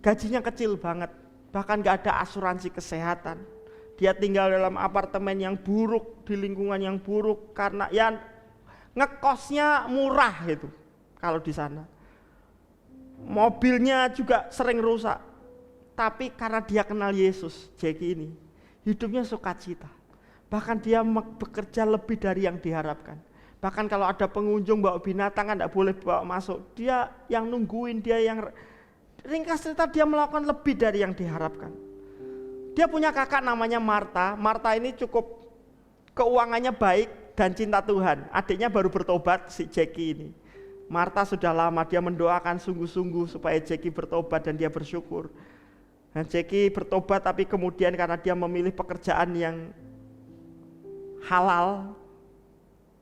Gajinya kecil banget, bahkan gak ada asuransi kesehatan. Dia tinggal dalam apartemen yang buruk, di lingkungan yang buruk, karena ya ngekosnya murah gitu kalau di sana. Mobilnya juga sering rusak. Tapi karena dia kenal Yesus, Jackie ini hidupnya sukacita. Bahkan dia bekerja lebih dari yang diharapkan. Bahkan kalau ada pengunjung bawa binatang kan tidak boleh bawa masuk. Dia yang nungguin, dia yang ringkas cerita dia melakukan lebih dari yang diharapkan. Dia punya kakak namanya Martha. Martha ini cukup keuangannya baik dan cinta Tuhan. Adiknya baru bertobat, si Jackie ini. Martha sudah lama dia mendoakan sungguh-sungguh supaya Jackie bertobat dan dia bersyukur. Dan Jackie bertobat, tapi kemudian karena dia memilih pekerjaan yang halal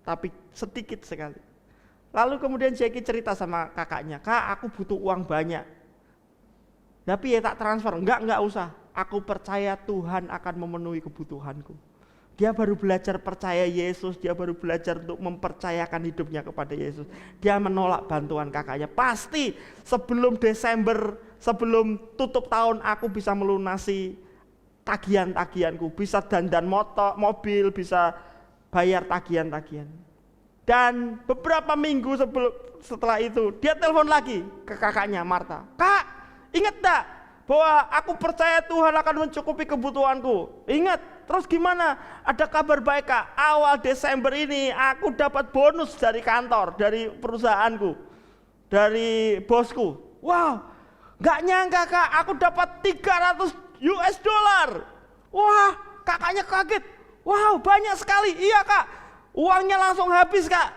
tapi sedikit sekali. Lalu kemudian Jackie cerita sama kakaknya, "Kak, aku butuh uang banyak. Tapi ya tak transfer." Enggak usah. Aku percaya Tuhan akan memenuhi kebutuhanku. Dia baru belajar percaya Yesus, dia baru belajar untuk mempercayakan hidupnya kepada Yesus. Dia menolak bantuan kakaknya. Pasti sebelum Desember, sebelum tutup tahun aku bisa melunasi tagihan-tagihanku, bisa dandan mobil, bisa bayar tagihan-tagihan. Dan beberapa minggu setelah itu dia telepon lagi ke kakaknya Martha. "Kak, ingat tak bahwa aku percaya Tuhan akan mencukupi kebutuhanku? Ingat, terus gimana? Ada kabar baik Kak, awal Desember ini aku dapat bonus dari kantor, dari perusahaanku, dari bosku." Wow, gak nyangka Kak, aku dapat $300. Wah, kakaknya kaget. Wow, banyak sekali. Iya Kak, uangnya langsung habis Kak.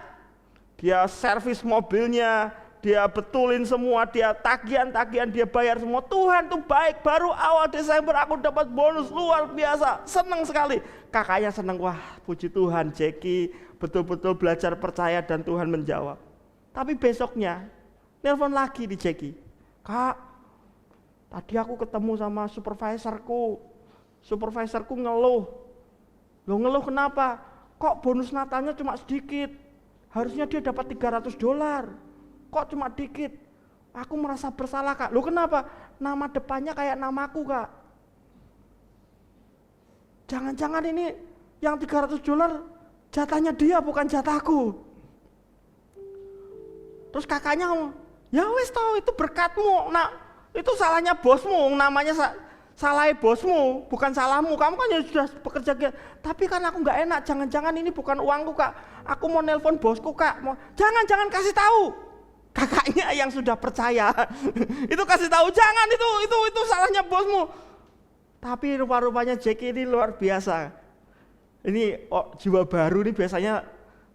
Dia servis mobilnya, dia betulin semua, dia tagihan-tagihan dia bayar semua. Tuhan tuh baik, baru awal Desember aku dapat bonus luar biasa, senang sekali. Kakaknya senang, wah puji Tuhan, Jackie betul-betul belajar percaya dan Tuhan menjawab. Tapi besoknya nelpon lagi di Jackie, "Kak, tadi aku ketemu sama supervisorku ngeluh. Loh, ngeluh kenapa? Kok bonus Natalnya cuma sedikit? Harusnya dia dapat $300. Kok cuma dikit? Aku merasa bersalah Kak." "Loh kenapa?" "Nama depannya kayak namaku Kak. Jangan-jangan ini yang $300 jatahnya dia bukan jatahku." Terus kakaknya ngomong, "Ya wis toh, itu berkatmu. Nah, itu salahnya bosmu, namanya salahnya bosmu, bukan salahmu. Kamu kan ya sudah bekerja." "Tapi kan aku nggak enak. Jangan-jangan ini bukan uangku Kak. Aku mau nelpon bosku Kak." Jangan kasih tahu." Kakaknya yang sudah percaya itu kasih tahu, "Jangan, itu salahnya bosmu." Tapi rupa-rupanya Jackie ini luar biasa. Ini jiwa baru ini biasanya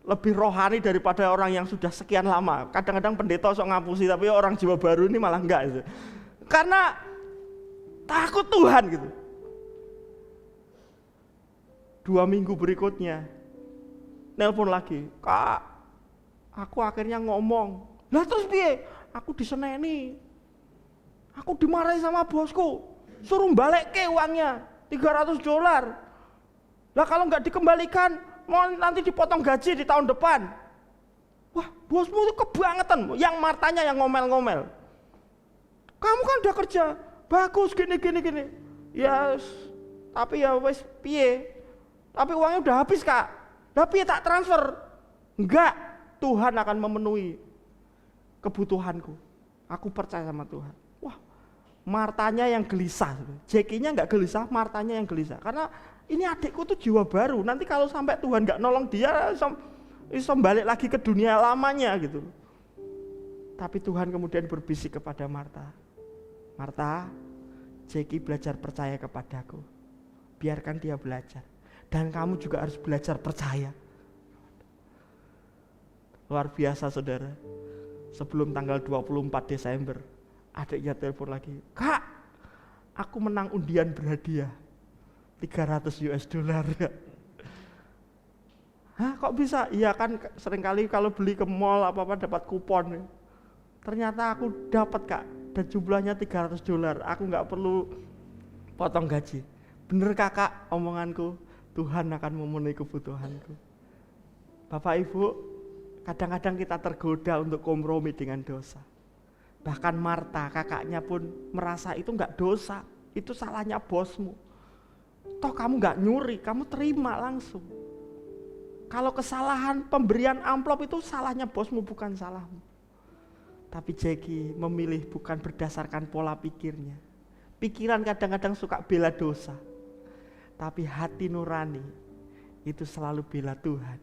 lebih rohani daripada orang yang sudah sekian lama. Kadang-kadang pendeta sok ngapusi, tapi orang jiwa baru ini malah enggak gitu. Karena takut Tuhan gitu. 2 minggu berikutnya nelpon lagi, "Kak, aku akhirnya ngomong." "Lah terus piye?" "Aku diseneni. Aku dimarahi sama bosku. Suruh balik ke uangnya $300. Lah kalau nggak dikembalikan, mau nanti dipotong gaji di tahun depan." Wah, bosmu itu kebangetan. Yang Martanya yang ngomel-ngomel. "Kamu kan udah kerja bagus gini. Ya, tapi ya wes piye? Tapi uangnya udah habis Kak. Lah piye tak transfer?" "Enggak, Tuhan akan memenuhi kebutuhanku. Aku percaya sama Tuhan." Wah, Martanya yang gelisah. Jackie-nya nggak gelisah, Martanya yang gelisah. Karena ini adikku tuh jiwa baru. Nanti kalau sampai Tuhan nggak nolong dia, bisa balik lagi ke dunia lamanya gitu. Tapi Tuhan kemudian berbisik kepada Marta, Marta, Jackie belajar percaya kepadaku. Biarkan dia belajar. Dan kamu juga harus belajar percaya. Luar biasa saudara. Sebelum tanggal 24 Desember, adiknya telepon lagi, Kak, aku menang undian berhadiah $300. Hah, kok bisa? Iya kan seringkali kalau beli ke mall apa-apa dapat kupon. Ternyata aku dapat, Kak, dan jumlahnya $300. Aku nggak perlu potong gaji. Bener Kakak omonganku, Tuhan akan memenuhi kebutuhanku. Bapak Ibu, kadang-kadang kita tergoda untuk kompromi dengan dosa. Bahkan Marta, kakaknya pun merasa itu nggak dosa, itu salahnya bosmu. Toh kamu nggak nyuri, kamu terima langsung. Kalau kesalahan pemberian amplop itu salahnya bosmu, bukan salahmu. Tapi Jackie memilih bukan berdasarkan pola pikirnya. Pikiran kadang-kadang suka bela dosa. Tapi hati nurani itu selalu bela Tuhan.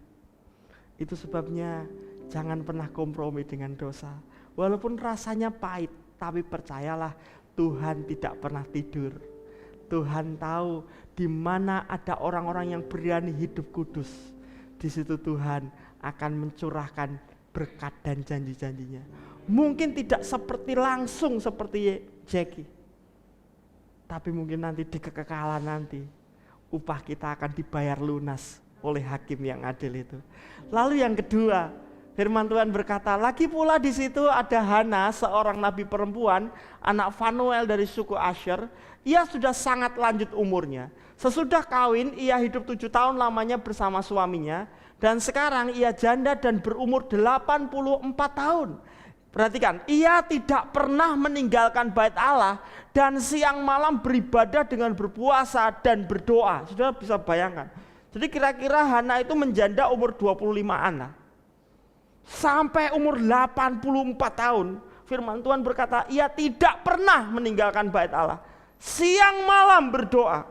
Itu sebabnya jangan pernah kompromi dengan dosa. Walaupun rasanya pahit, tapi percayalah Tuhan tidak pernah tidur. Tuhan tahu di mana ada orang-orang yang berani hidup kudus. Di situ Tuhan akan mencurahkan berkat dan janji-janjinya. Mungkin tidak seperti langsung seperti Jackie. Tapi mungkin nanti di kekekalan nanti upah kita akan dibayar lunas oleh hakim yang adil itu. Lalu yang kedua, firman Tuhan berkata, lagi pula di situ ada Hana, seorang nabi perempuan, anak Fanuel dari suku Asher. Ia sudah sangat lanjut umurnya. Sesudah kawin, ia hidup 7 tahun lamanya bersama suaminya. Dan sekarang ia janda dan berumur 84 tahun. Perhatikan, ia tidak pernah meninggalkan bait Allah dan siang malam beribadah dengan berpuasa dan berdoa. Saudara bisa bayangkan. Jadi kira-kira Hana itu menjanda umur 25 anak. Sampai umur 84 tahun, firman Tuhan berkata, ia tidak pernah meninggalkan bait Allah. Siang malam berdoa,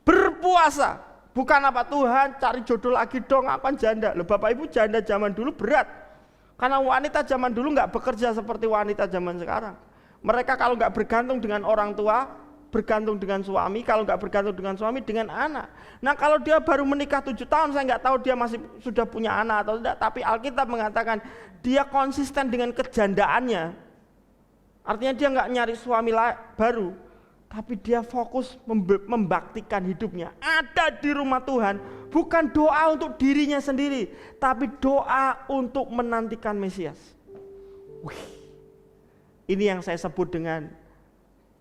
berpuasa. Bukan apa Tuhan cari jodoh lagi dong, apa janda. Loh Bapak Ibu, janda zaman dulu berat. Karena wanita zaman dulu nggak bekerja seperti wanita zaman sekarang. Mereka kalau nggak bergantung dengan orang tua, bergantung dengan suami. Kalau nggak bergantung dengan suami, dengan anak. Nah kalau dia baru menikah 7 tahun, saya nggak tahu dia masih sudah punya anak atau tidak. Tapi Alkitab mengatakan dia konsisten dengan kejandaannya. Artinya dia nggak nyari suami baru, tapi dia fokus membaktikan hidupnya. Ada di rumah Tuhan, bukan doa untuk dirinya sendiri, tapi doa untuk menantikan Mesias. Ini yang saya sebut dengan,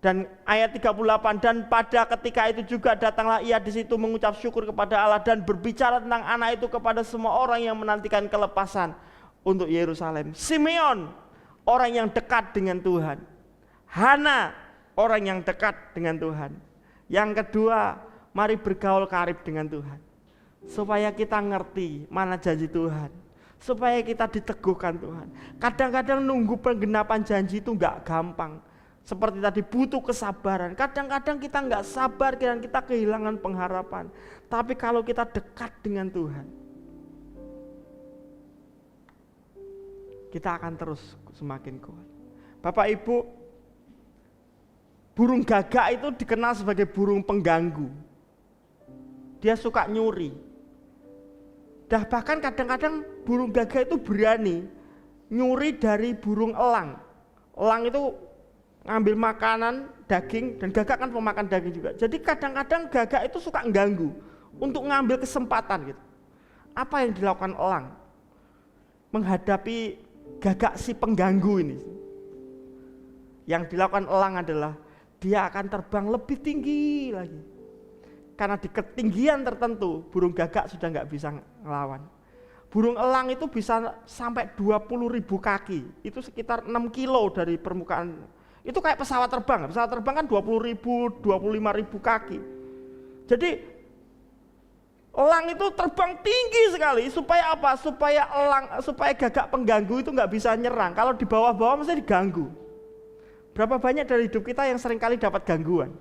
dan ayat 38, dan pada ketika itu juga datanglah ia di situ mengucap syukur kepada Allah dan berbicara tentang anak itu kepada semua orang yang menantikan kelepasan untuk Yerusalem. Simeon, orang yang dekat dengan Tuhan. Hana, orang yang dekat dengan Tuhan. Yang kedua, mari bergaul karib dengan Tuhan. Supaya kita ngerti mana janji Tuhan. Supaya kita diteguhkan Tuhan. Kadang-kadang nunggu penggenapan janji itu gak gampang. Seperti tadi butuh kesabaran. Kadang-kadang kita gak sabar dan kita kehilangan pengharapan. Tapi kalau kita dekat dengan Tuhan, kita akan terus semakin kuat. Bapak Ibu, burung gagak itu dikenal sebagai burung pengganggu. Dia suka nyuri. Dan bahkan kadang-kadang burung gagak itu berani nyuri dari burung elang. Elang itu ngambil makanan, daging, dan gagak kan pemakan daging juga. Jadi kadang-kadang gagak itu suka mengganggu untuk ngambil kesempatan gitu. Apa yang dilakukan elang menghadapi gagak si pengganggu ini? Yang dilakukan elang adalah dia akan terbang lebih tinggi lagi. Karena di ketinggian tertentu burung gagak sudah nggak bisa ngelawan. Burung elang itu bisa sampai 20.000 kaki. Itu sekitar 6 kilo dari permukaan. Itu kayak pesawat terbang. Pesawat terbang kan 20.000, 25.000 kaki. Jadi elang itu terbang tinggi sekali. Supaya apa? Supaya gagak pengganggu itu nggak bisa nyerang. Kalau di bawah-bawah mesti diganggu. Berapa banyak dari hidup kita yang seringkali dapat gangguan?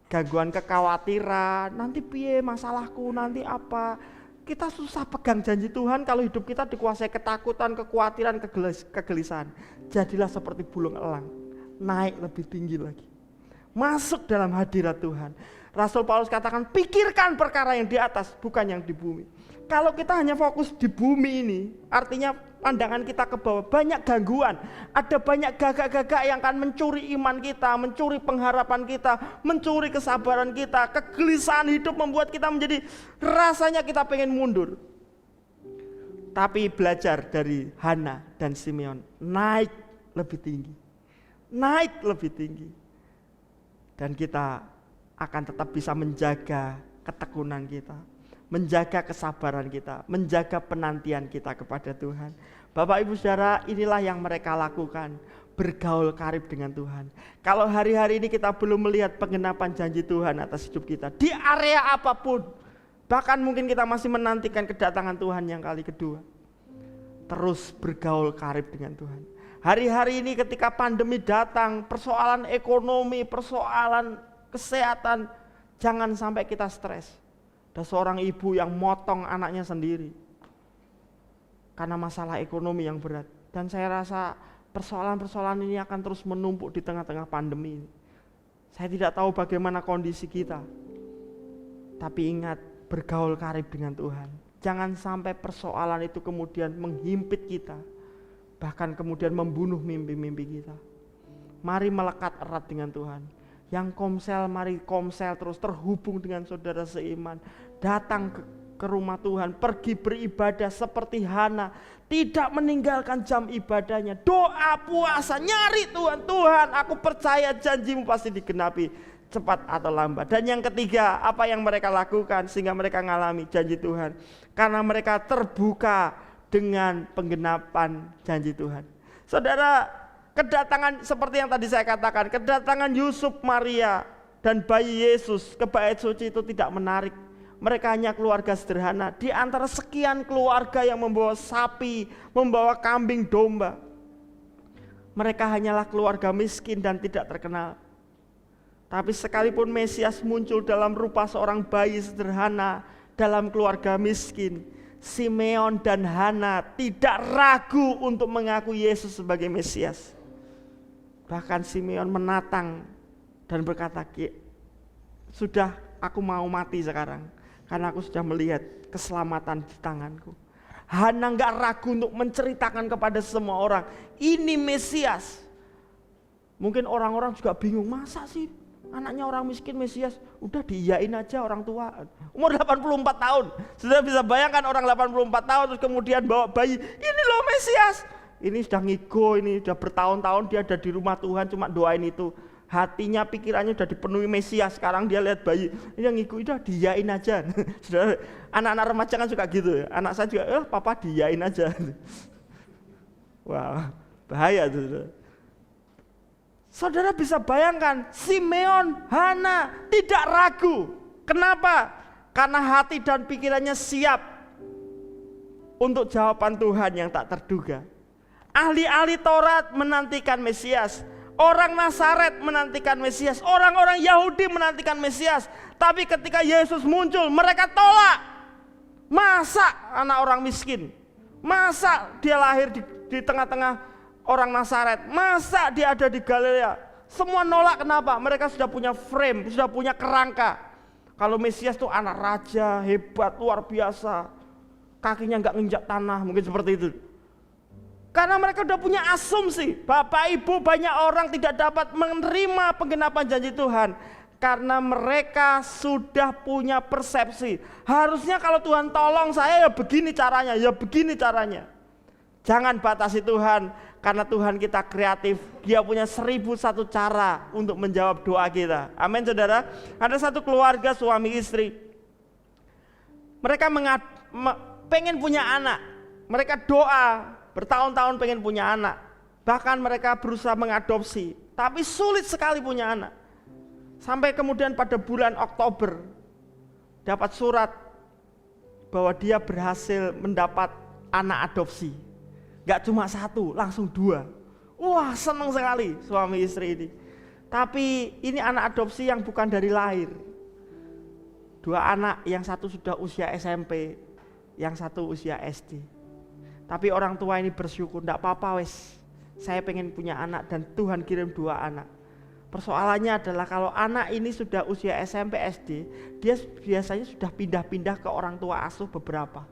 Gangguan kekhawatiran, nanti piye masalahku, nanti apa. Kita susah pegang janji Tuhan kalau hidup kita dikuasai ketakutan, kekhawatiran, kegelisahan. Jadilah seperti burung elang, naik lebih tinggi lagi. Masuk dalam hadirat Tuhan. Rasul Paulus katakan, pikirkan perkara yang di atas, bukan yang di bumi. Kalau kita hanya fokus di bumi ini, artinya pandangan kita ke bawah, banyak gangguan. Ada banyak gagak-gagak yang akan mencuri iman kita, mencuri pengharapan kita, mencuri kesabaran kita. Kegelisahan hidup membuat kita menjadi, rasanya kita pengen mundur. Tapi belajar dari Hana dan Simeon, naik lebih tinggi. Naik lebih tinggi. Dan kita akan tetap bisa menjaga ketekunan kita, menjaga kesabaran kita, menjaga penantian kita kepada Tuhan. Bapak Ibu Saudara, inilah yang mereka lakukan, bergaul karib dengan Tuhan. Kalau hari-hari ini kita belum melihat penggenapan janji Tuhan atas hidup kita, di area apapun, bahkan mungkin kita masih menantikan kedatangan Tuhan yang kali kedua, terus bergaul karib dengan Tuhan. Hari-hari ini ketika pandemi datang, persoalan ekonomi, persoalan kesehatan, jangan sampai kita stres. Ada seorang ibu yang motong anaknya sendiri karena masalah ekonomi yang berat. Dan saya rasa persoalan-persoalan ini akan terus menumpuk di tengah-tengah pandemi ini. Saya tidak tahu bagaimana kondisi kita, tapi ingat, bergaul karib dengan Tuhan. Jangan sampai persoalan itu kemudian menghimpit kita, bahkan kemudian membunuh mimpi-mimpi kita. Mari melekat erat dengan Tuhan. Yang komsel, mari komsel terus, terhubung dengan saudara seiman. Datang ke rumah Tuhan, pergi beribadah seperti Hana, tidak meninggalkan jam ibadahnya. Doa, puasa, nyari Tuhan. Tuhan, aku percaya janjimu pasti digenapi, cepat atau lambat. Dan yang ketiga, apa yang mereka lakukan sehingga mereka mengalami janji Tuhan? Karena mereka terbuka dengan penggenapan janji Tuhan. Saudara, kedatangan seperti yang tadi saya katakan, kedatangan Yusuf, Maria, dan bayi Yesus ke bait suci itu tidak menarik. Mereka hanya keluarga sederhana di antara sekian keluarga yang membawa sapi, membawa kambing domba. Mereka hanyalah keluarga miskin dan tidak terkenal. Tapi sekalipun Mesias muncul dalam rupa seorang bayi sederhana dalam keluarga miskin, Simeon dan Hana tidak ragu untuk mengaku Yesus sebagai Mesias. Bahkan Simeon menatang dan berkata, sudah, aku mau mati sekarang karena aku sudah melihat keselamatan di tanganku. Hana gak ragu untuk menceritakan kepada semua orang, ini Mesias. Mungkin orang-orang juga bingung, masa sih anaknya orang miskin Mesias? Udah diiyain aja orang tua. Umur 84 tahun. Sudah bisa bayangkan orang 84 tahun terus kemudian bawa bayi, ini loh Mesias. Ini sudah ngigo, ini sudah bertahun-tahun dia ada di rumah Tuhan cuma doain itu. Hatinya, pikirannya sudah dipenuhi Mesias. Sekarang dia lihat bayi, ini yang ngigo, udah diiyain aja. Sudah, anak-anak remaja kan suka gitu. Anak saya juga, papa diiyain aja. Wah, bahaya tuh. Saudara bisa bayangkan, Simeon, Hana tidak ragu. Kenapa? Karena hati dan pikirannya siap untuk jawaban Tuhan yang tak terduga. Ahli-ahli Taurat menantikan Mesias, orang Nazaret menantikan Mesias, orang-orang Yahudi menantikan Mesias. Tapi ketika Yesus muncul, mereka tolak. Masa anak orang miskin? Masa dia lahir di tengah-tengah orang Nazaret? Masa dia ada di Galilea? Semua nolak. Kenapa? Mereka sudah punya frame, sudah punya kerangka. Kalau Mesias itu anak raja, hebat, luar biasa, kakinya nggak nginjak tanah, mungkin seperti itu. Karena mereka sudah punya asumsi. Bapak Ibu, banyak orang tidak dapat menerima penggenapan janji Tuhan karena mereka sudah punya persepsi. Harusnya kalau Tuhan tolong saya, ya begini caranya, ya begini caranya. Jangan batasi Tuhan, karena Tuhan kita kreatif. Dia punya 1001 cara untuk menjawab doa kita. Amin saudara. Ada satu keluarga suami istri, mereka pengen punya anak. Mereka doa bertahun-tahun pengen punya anak. Bahkan mereka berusaha mengadopsi, tapi sulit sekali punya anak. Sampai kemudian pada bulan Oktober dapat surat bahwa dia berhasil mendapat anak adopsi. Gak cuma satu, langsung 2. Wah, senang sekali suami istri ini. Tapi ini anak adopsi yang bukan dari lahir. 2 anak, yang satu sudah usia SMP, yang satu usia SD. Tapi orang tua ini bersyukur, enggak apa-apa wes. Saya pengen punya anak dan Tuhan kirim 2 anak. Persoalannya adalah kalau anak ini sudah usia SMP SD, dia biasanya sudah pindah-pindah ke orang tua asuh beberapa.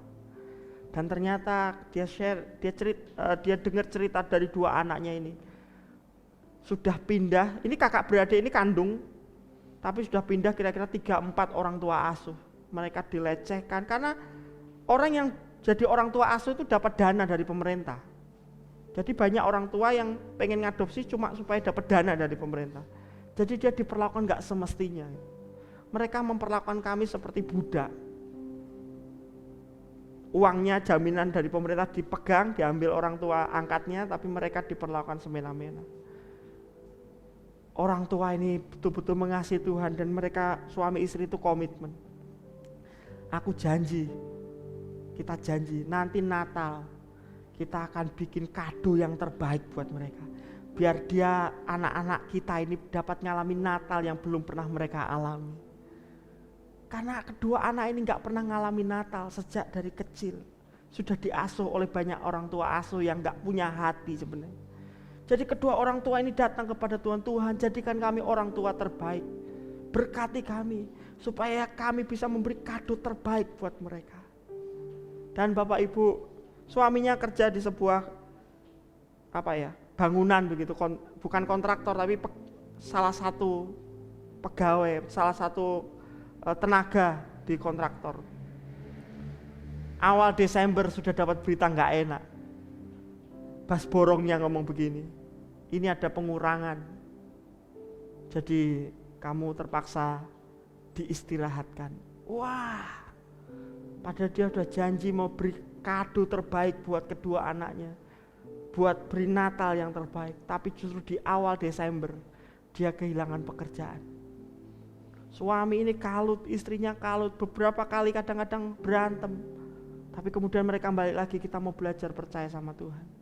Dan ternyata dia dengar cerita dari 2 anaknya ini. Sudah pindah, ini kakak beradik ini kandung, tapi sudah pindah kira-kira 3-4 orang tua asuh. Mereka dilecehkan karena orang yang jadi orang tua asuh itu dapat dana dari pemerintah. Jadi banyak orang tua yang pengen ngadopsi cuma supaya dapat dana dari pemerintah. Jadi dia diperlakukan gak semestinya. Mereka memperlakukan kami seperti budak. Uangnya, jaminan dari pemerintah dipegang, diambil orang tua angkatnya, tapi mereka diperlakukan semena-mena. Orang tua ini betul-betul mengasihi Tuhan dan mereka suami istri itu komitmen. Aku janji, kita janji nanti Natal kita akan bikin kado yang terbaik buat mereka. Biar dia, anak-anak kita ini dapat ngalamin Natal yang belum pernah mereka alami. Karena kedua anak ini gak pernah ngalamin Natal sejak dari kecil. Sudah diasuh oleh banyak orang tua asuh yang gak punya hati sebenarnya. Jadi kedua orang tua ini datang kepada Tuhan, jadikan kami orang tua terbaik. Berkati kami supaya kami bisa memberi kado terbaik buat mereka. Dan Bapak Ibu, suaminya kerja di sebuah bangunan begitu, bukan kontraktor tapi salah satu pegawai, salah satu tenaga di kontraktor. Awal Desember sudah dapat berita nggak enak. Bas borongnya ngomong begini, ini ada pengurangan, jadi kamu terpaksa diistirahatkan. Wah, padahal dia udah janji mau beri kado terbaik buat kedua anaknya, buat beri Natal yang terbaik, tapi justru di awal Desember dia kehilangan pekerjaan. Suami ini kalut, istrinya kalut, beberapa kali kadang-kadang berantem, tapi kemudian mereka balik lagi, kita mau belajar percaya sama Tuhan.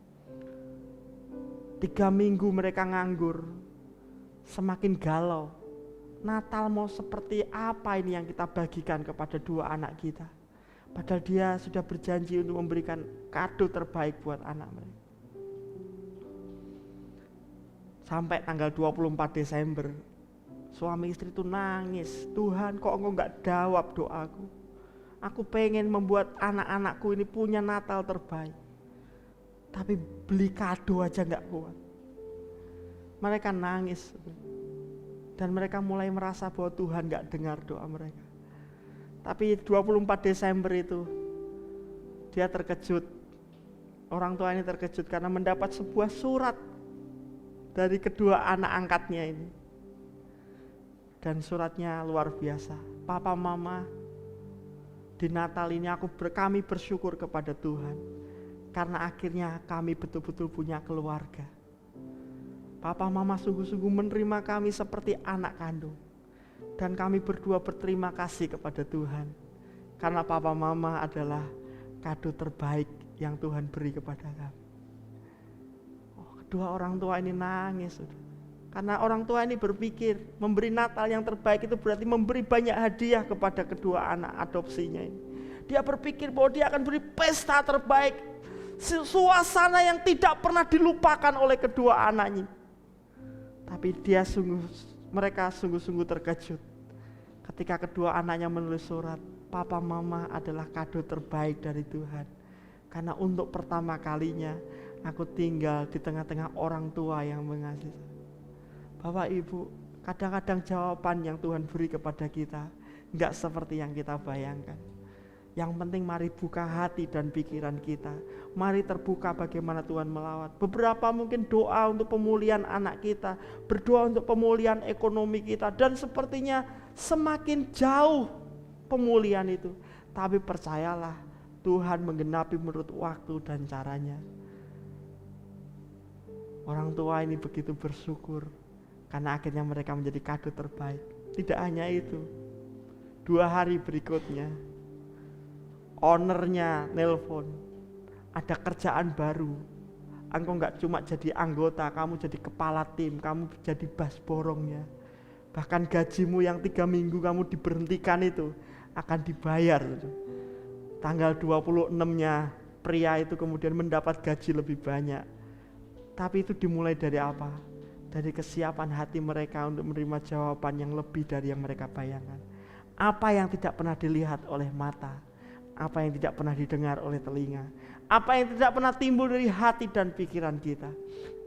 3 minggu mereka nganggur, semakin galau. Natal mau seperti apa ini yang kita bagikan kepada 2 anak kita? Padahal dia sudah berjanji untuk memberikan kado terbaik buat anak mereka. Sampai tanggal 24 Desember, suami istri itu nangis. Tuhan, kok engkau gak jawab doaku? Aku pengen membuat anak-anakku ini punya Natal terbaik, tapi beli kado aja gak kuat. Mereka nangis dan mereka mulai merasa bahwa Tuhan gak dengar doa mereka. Tapi 24 Desember itu dia terkejut. Orang tua ini terkejut karena mendapat sebuah surat dari kedua anak angkatnya ini. Dan suratnya luar biasa. Papa, Mama, di Natal ini kami bersyukur kepada Tuhan karena akhirnya kami betul-betul punya keluarga. Papa Mama sungguh-sungguh menerima kami seperti anak kandung. Dan kami berdua berterima kasih kepada Tuhan karena Papa Mama adalah kado terbaik yang Tuhan beri kepada kami. Kedua orang tua ini nangis. Karena orang tua ini berpikir memberi Natal yang terbaik itu berarti memberi banyak hadiah kepada kedua anak adopsinya ini. Dia berpikir bahwa dia akan beri pesta terbaik, suasana yang tidak pernah dilupakan oleh kedua anaknya. Tapi mereka sungguh-sungguh terkejut ketika kedua anaknya menulis surat, Papa Mama adalah kado terbaik dari Tuhan. Karena untuk pertama kalinya aku tinggal di tengah-tengah orang tua yang mengasihi. Bapak Ibu, kadang-kadang jawaban yang Tuhan beri kepada kita enggak seperti yang kita bayangkan. Yang penting mari buka hati dan pikiran kita. Mari terbuka bagaimana Tuhan melawat. Beberapa mungkin doa untuk pemulihan anak kita, berdoa untuk pemulihan ekonomi kita, dan sepertinya semakin jauh pemulihan itu. Tapi percayalah, Tuhan menggenapi menurut waktu dan caranya. Orang tua ini begitu bersyukur karena akhirnya mereka menjadi kado terbaik. Tidak hanya itu, 2 hari berikutnya ownernya nelpon, ada kerjaan baru, engkau nggak cuma jadi anggota, kamu jadi kepala tim, kamu jadi bas borongnya. Bahkan gajimu yang 3 minggu kamu diberhentikan itu akan dibayar. Tanggal 26-nya pria itu kemudian mendapat gaji lebih banyak. Tapi itu dimulai dari apa? Dari kesiapan hati mereka untuk menerima jawaban yang lebih dari yang mereka bayangkan. Apa yang tidak pernah dilihat oleh mata, apa yang tidak pernah didengar oleh telinga, apa yang tidak pernah timbul dari hati dan pikiran kita,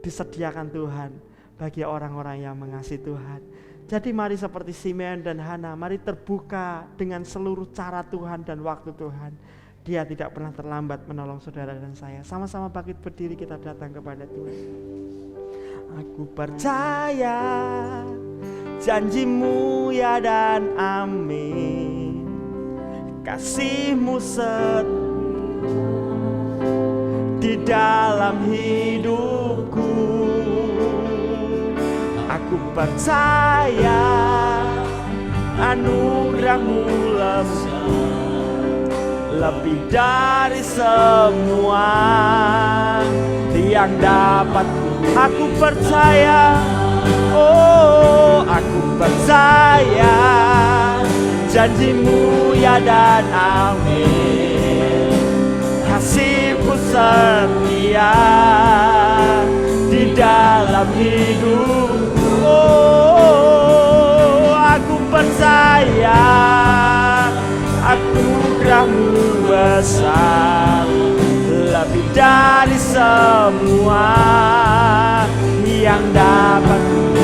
disediakan Tuhan bagi orang-orang yang mengasihi Tuhan. Jadi mari seperti Simeon dan Hana, mari terbuka dengan seluruh cara Tuhan dan waktu Tuhan. Dia tidak pernah terlambat menolong saudara dan saya. Sama-sama bangkit berdiri, kita datang kepada Tuhan. Aku percaya janjimu ya dan amin. Kasihmu di dalam hidupku. Aku percaya anugerahmu lebih dari semua yang dapat. Aku percaya, oh aku percaya janjimu ya dan amin. Kasihmu setia di dalam hidupku. Oh, aku percaya anugerahmu besar, lebih dari semua yang dapat.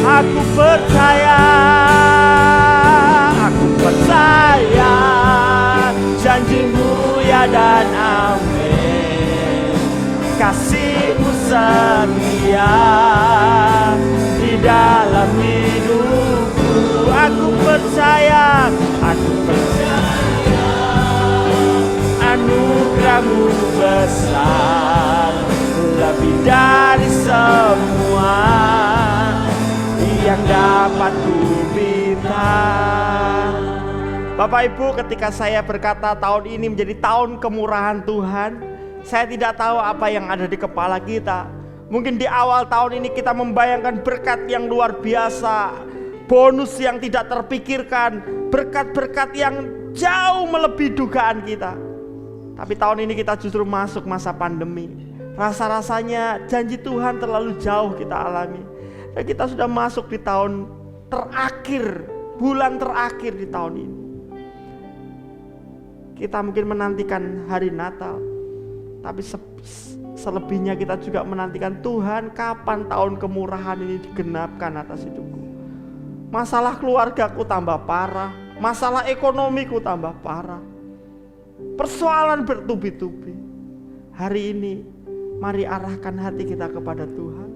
Aku percaya janjimu ya dan amin. Kasihmu setia di dalam hidupku. Aku percaya anugerahmu besar, lebih dari semua yang dapat ku minta. Bapak Ibu, ketika saya berkata tahun ini menjadi tahun kemurahan Tuhan, saya tidak tahu apa yang ada di kepala kita. Mungkin di awal tahun ini kita membayangkan berkat yang luar biasa, bonus yang tidak terpikirkan, berkat-berkat yang jauh melebihi dugaan kita. Tapi tahun ini kita justru masuk masa pandemi. Rasa-rasanya janji Tuhan terlalu jauh kita alami. Dan kita sudah masuk di tahun terakhir, bulan terakhir di tahun ini. Kita mungkin menantikan hari Natal, tapi selebihnya kita juga menantikan Tuhan kapan tahun kemurahan ini digenapkan atas hidupku. Masalah keluargaku tambah parah, masalah ekonomiku tambah parah, persoalan bertubi-tubi. Hari ini mari arahkan hati kita kepada Tuhan.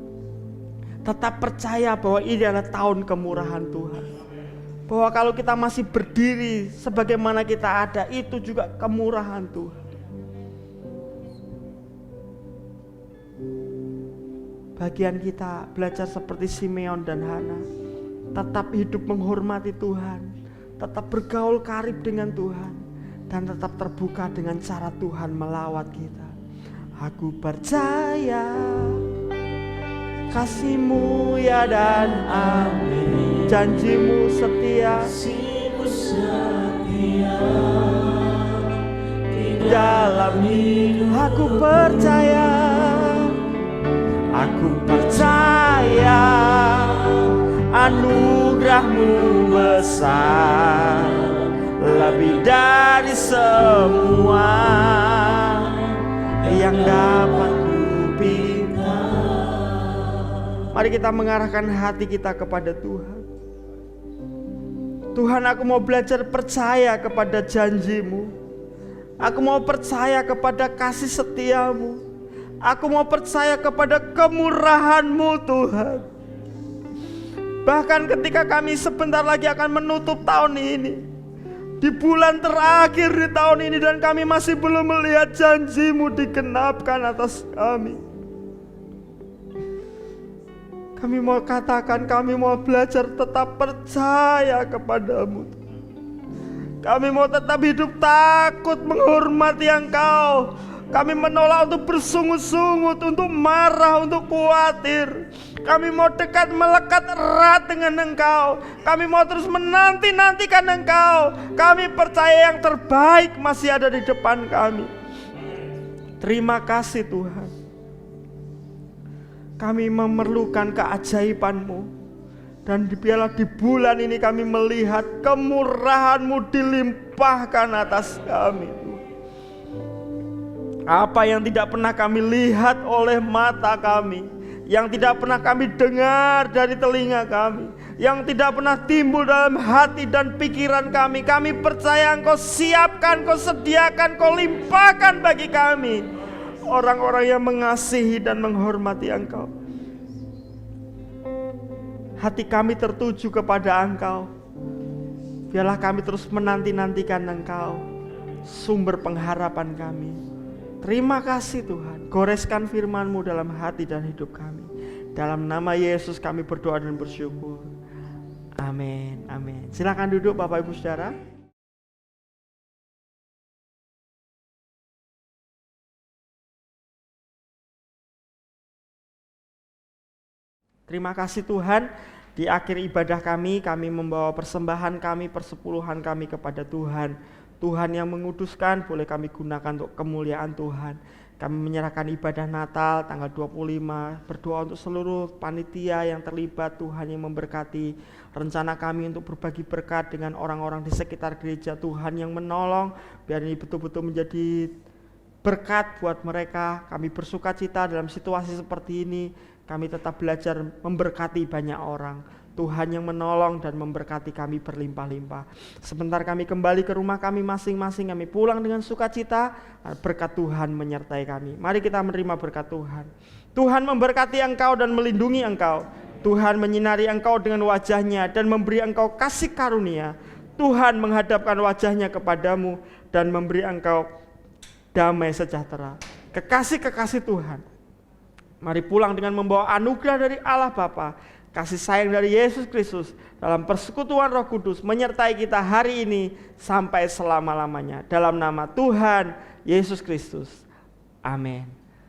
Tetap percaya bahwa ini adalah tahun kemurahan Tuhan. Bahwa kalau kita masih berdiri sebagaimana kita ada, itu juga kemurahan Tuhan. Bagian kita belajar seperti Simeon dan Hana, tetap hidup menghormati Tuhan, tetap bergaul karib dengan Tuhan, dan tetap terbuka dengan cara Tuhan melawat kita. Aku percaya kasih-Mu ya dan amin. Janji-Mu setia di dalam hidup. Aku percaya anugerah-Mu besar, lebih dari semua yang dapat kupinta. Mari kita mengarahkan hati kita kepada Tuhan. Tuhan, aku mau belajar percaya kepada janji-Mu. Aku mau percaya kepada kasih setia-Mu. Aku mau percaya kepada kemurahan-Mu Tuhan. Bahkan ketika kami sebentar lagi akan menutup tahun ini, di bulan terakhir di tahun ini, dan kami masih belum melihat janji-Mu digenapkan atas kami. Kami mau katakan, kami mau belajar tetap percaya kepada-Mu. Kami mau tetap hidup takut menghormati Engkau, Kami menolak untuk bersungut-sungut, untuk marah, untuk khawatir. Kami mau dekat, melekat erat dengan Engkau. Kami mau terus menanti-nantikan Engkau. Kami percaya yang terbaik masih ada di depan kami. Terima kasih Tuhan. Kami memerlukan keajaiban-Mu. Dan biarlah di bulan ini kami melihat kemurahan-Mu dilimpahkan atas kami. Apa yang tidak pernah kami lihat oleh mata kami, yang tidak pernah kami dengar dari telinga kami, yang tidak pernah timbul dalam hati dan pikiran kami, kami percaya Engkau siapkan, Engkau sediakan, Engkau limpahkan bagi kami, orang-orang yang mengasihi dan menghormati Engkau. Hati kami tertuju kepada Engkau. Biarlah kami terus menanti-nantikan Engkau, sumber pengharapan kami. Terima kasih Tuhan. Goreskan firman-Mu dalam hati dan hidup kami. Dalam nama Yesus kami berdoa dan bersyukur. Amin. Amin. Silakan duduk Bapak Ibu Saudara. Terima kasih Tuhan, di akhir ibadah kami membawa persembahan kami, persepuluhan kami kepada Tuhan. Tuhan yang menguduskan, boleh kami gunakan untuk kemuliaan Tuhan. Kami menyerahkan ibadah Natal tanggal 25, berdoa untuk seluruh panitia yang terlibat, Tuhan yang memberkati. Rencana kami untuk berbagi berkat dengan orang-orang di sekitar gereja, Tuhan yang menolong, biar ini betul-betul menjadi berkat buat mereka. Kami bersuka cita dalam situasi seperti ini. Kami tetap belajar memberkati banyak orang. Tuhan yang menolong dan memberkati kami berlimpah-limpah. Sebentar kami kembali ke rumah kami masing-masing. Kami pulang dengan sukacita. Berkat Tuhan menyertai kami. Mari kita menerima berkat Tuhan. Tuhan memberkati engkau dan melindungi engkau. Tuhan menyinari engkau dengan wajahnya dan memberi engkau kasih karunia. Tuhan menghadapkan wajahnya kepadamu dan memberi engkau damai sejahtera. Kekasih-kekasih Tuhan, mari pulang dengan membawa anugerah dari Allah Bapa, kasih sayang dari Yesus Kristus dalam persekutuan Roh Kudus menyertai kita hari ini sampai selama-lamanya. Dalam nama Tuhan Yesus Kristus. Amin.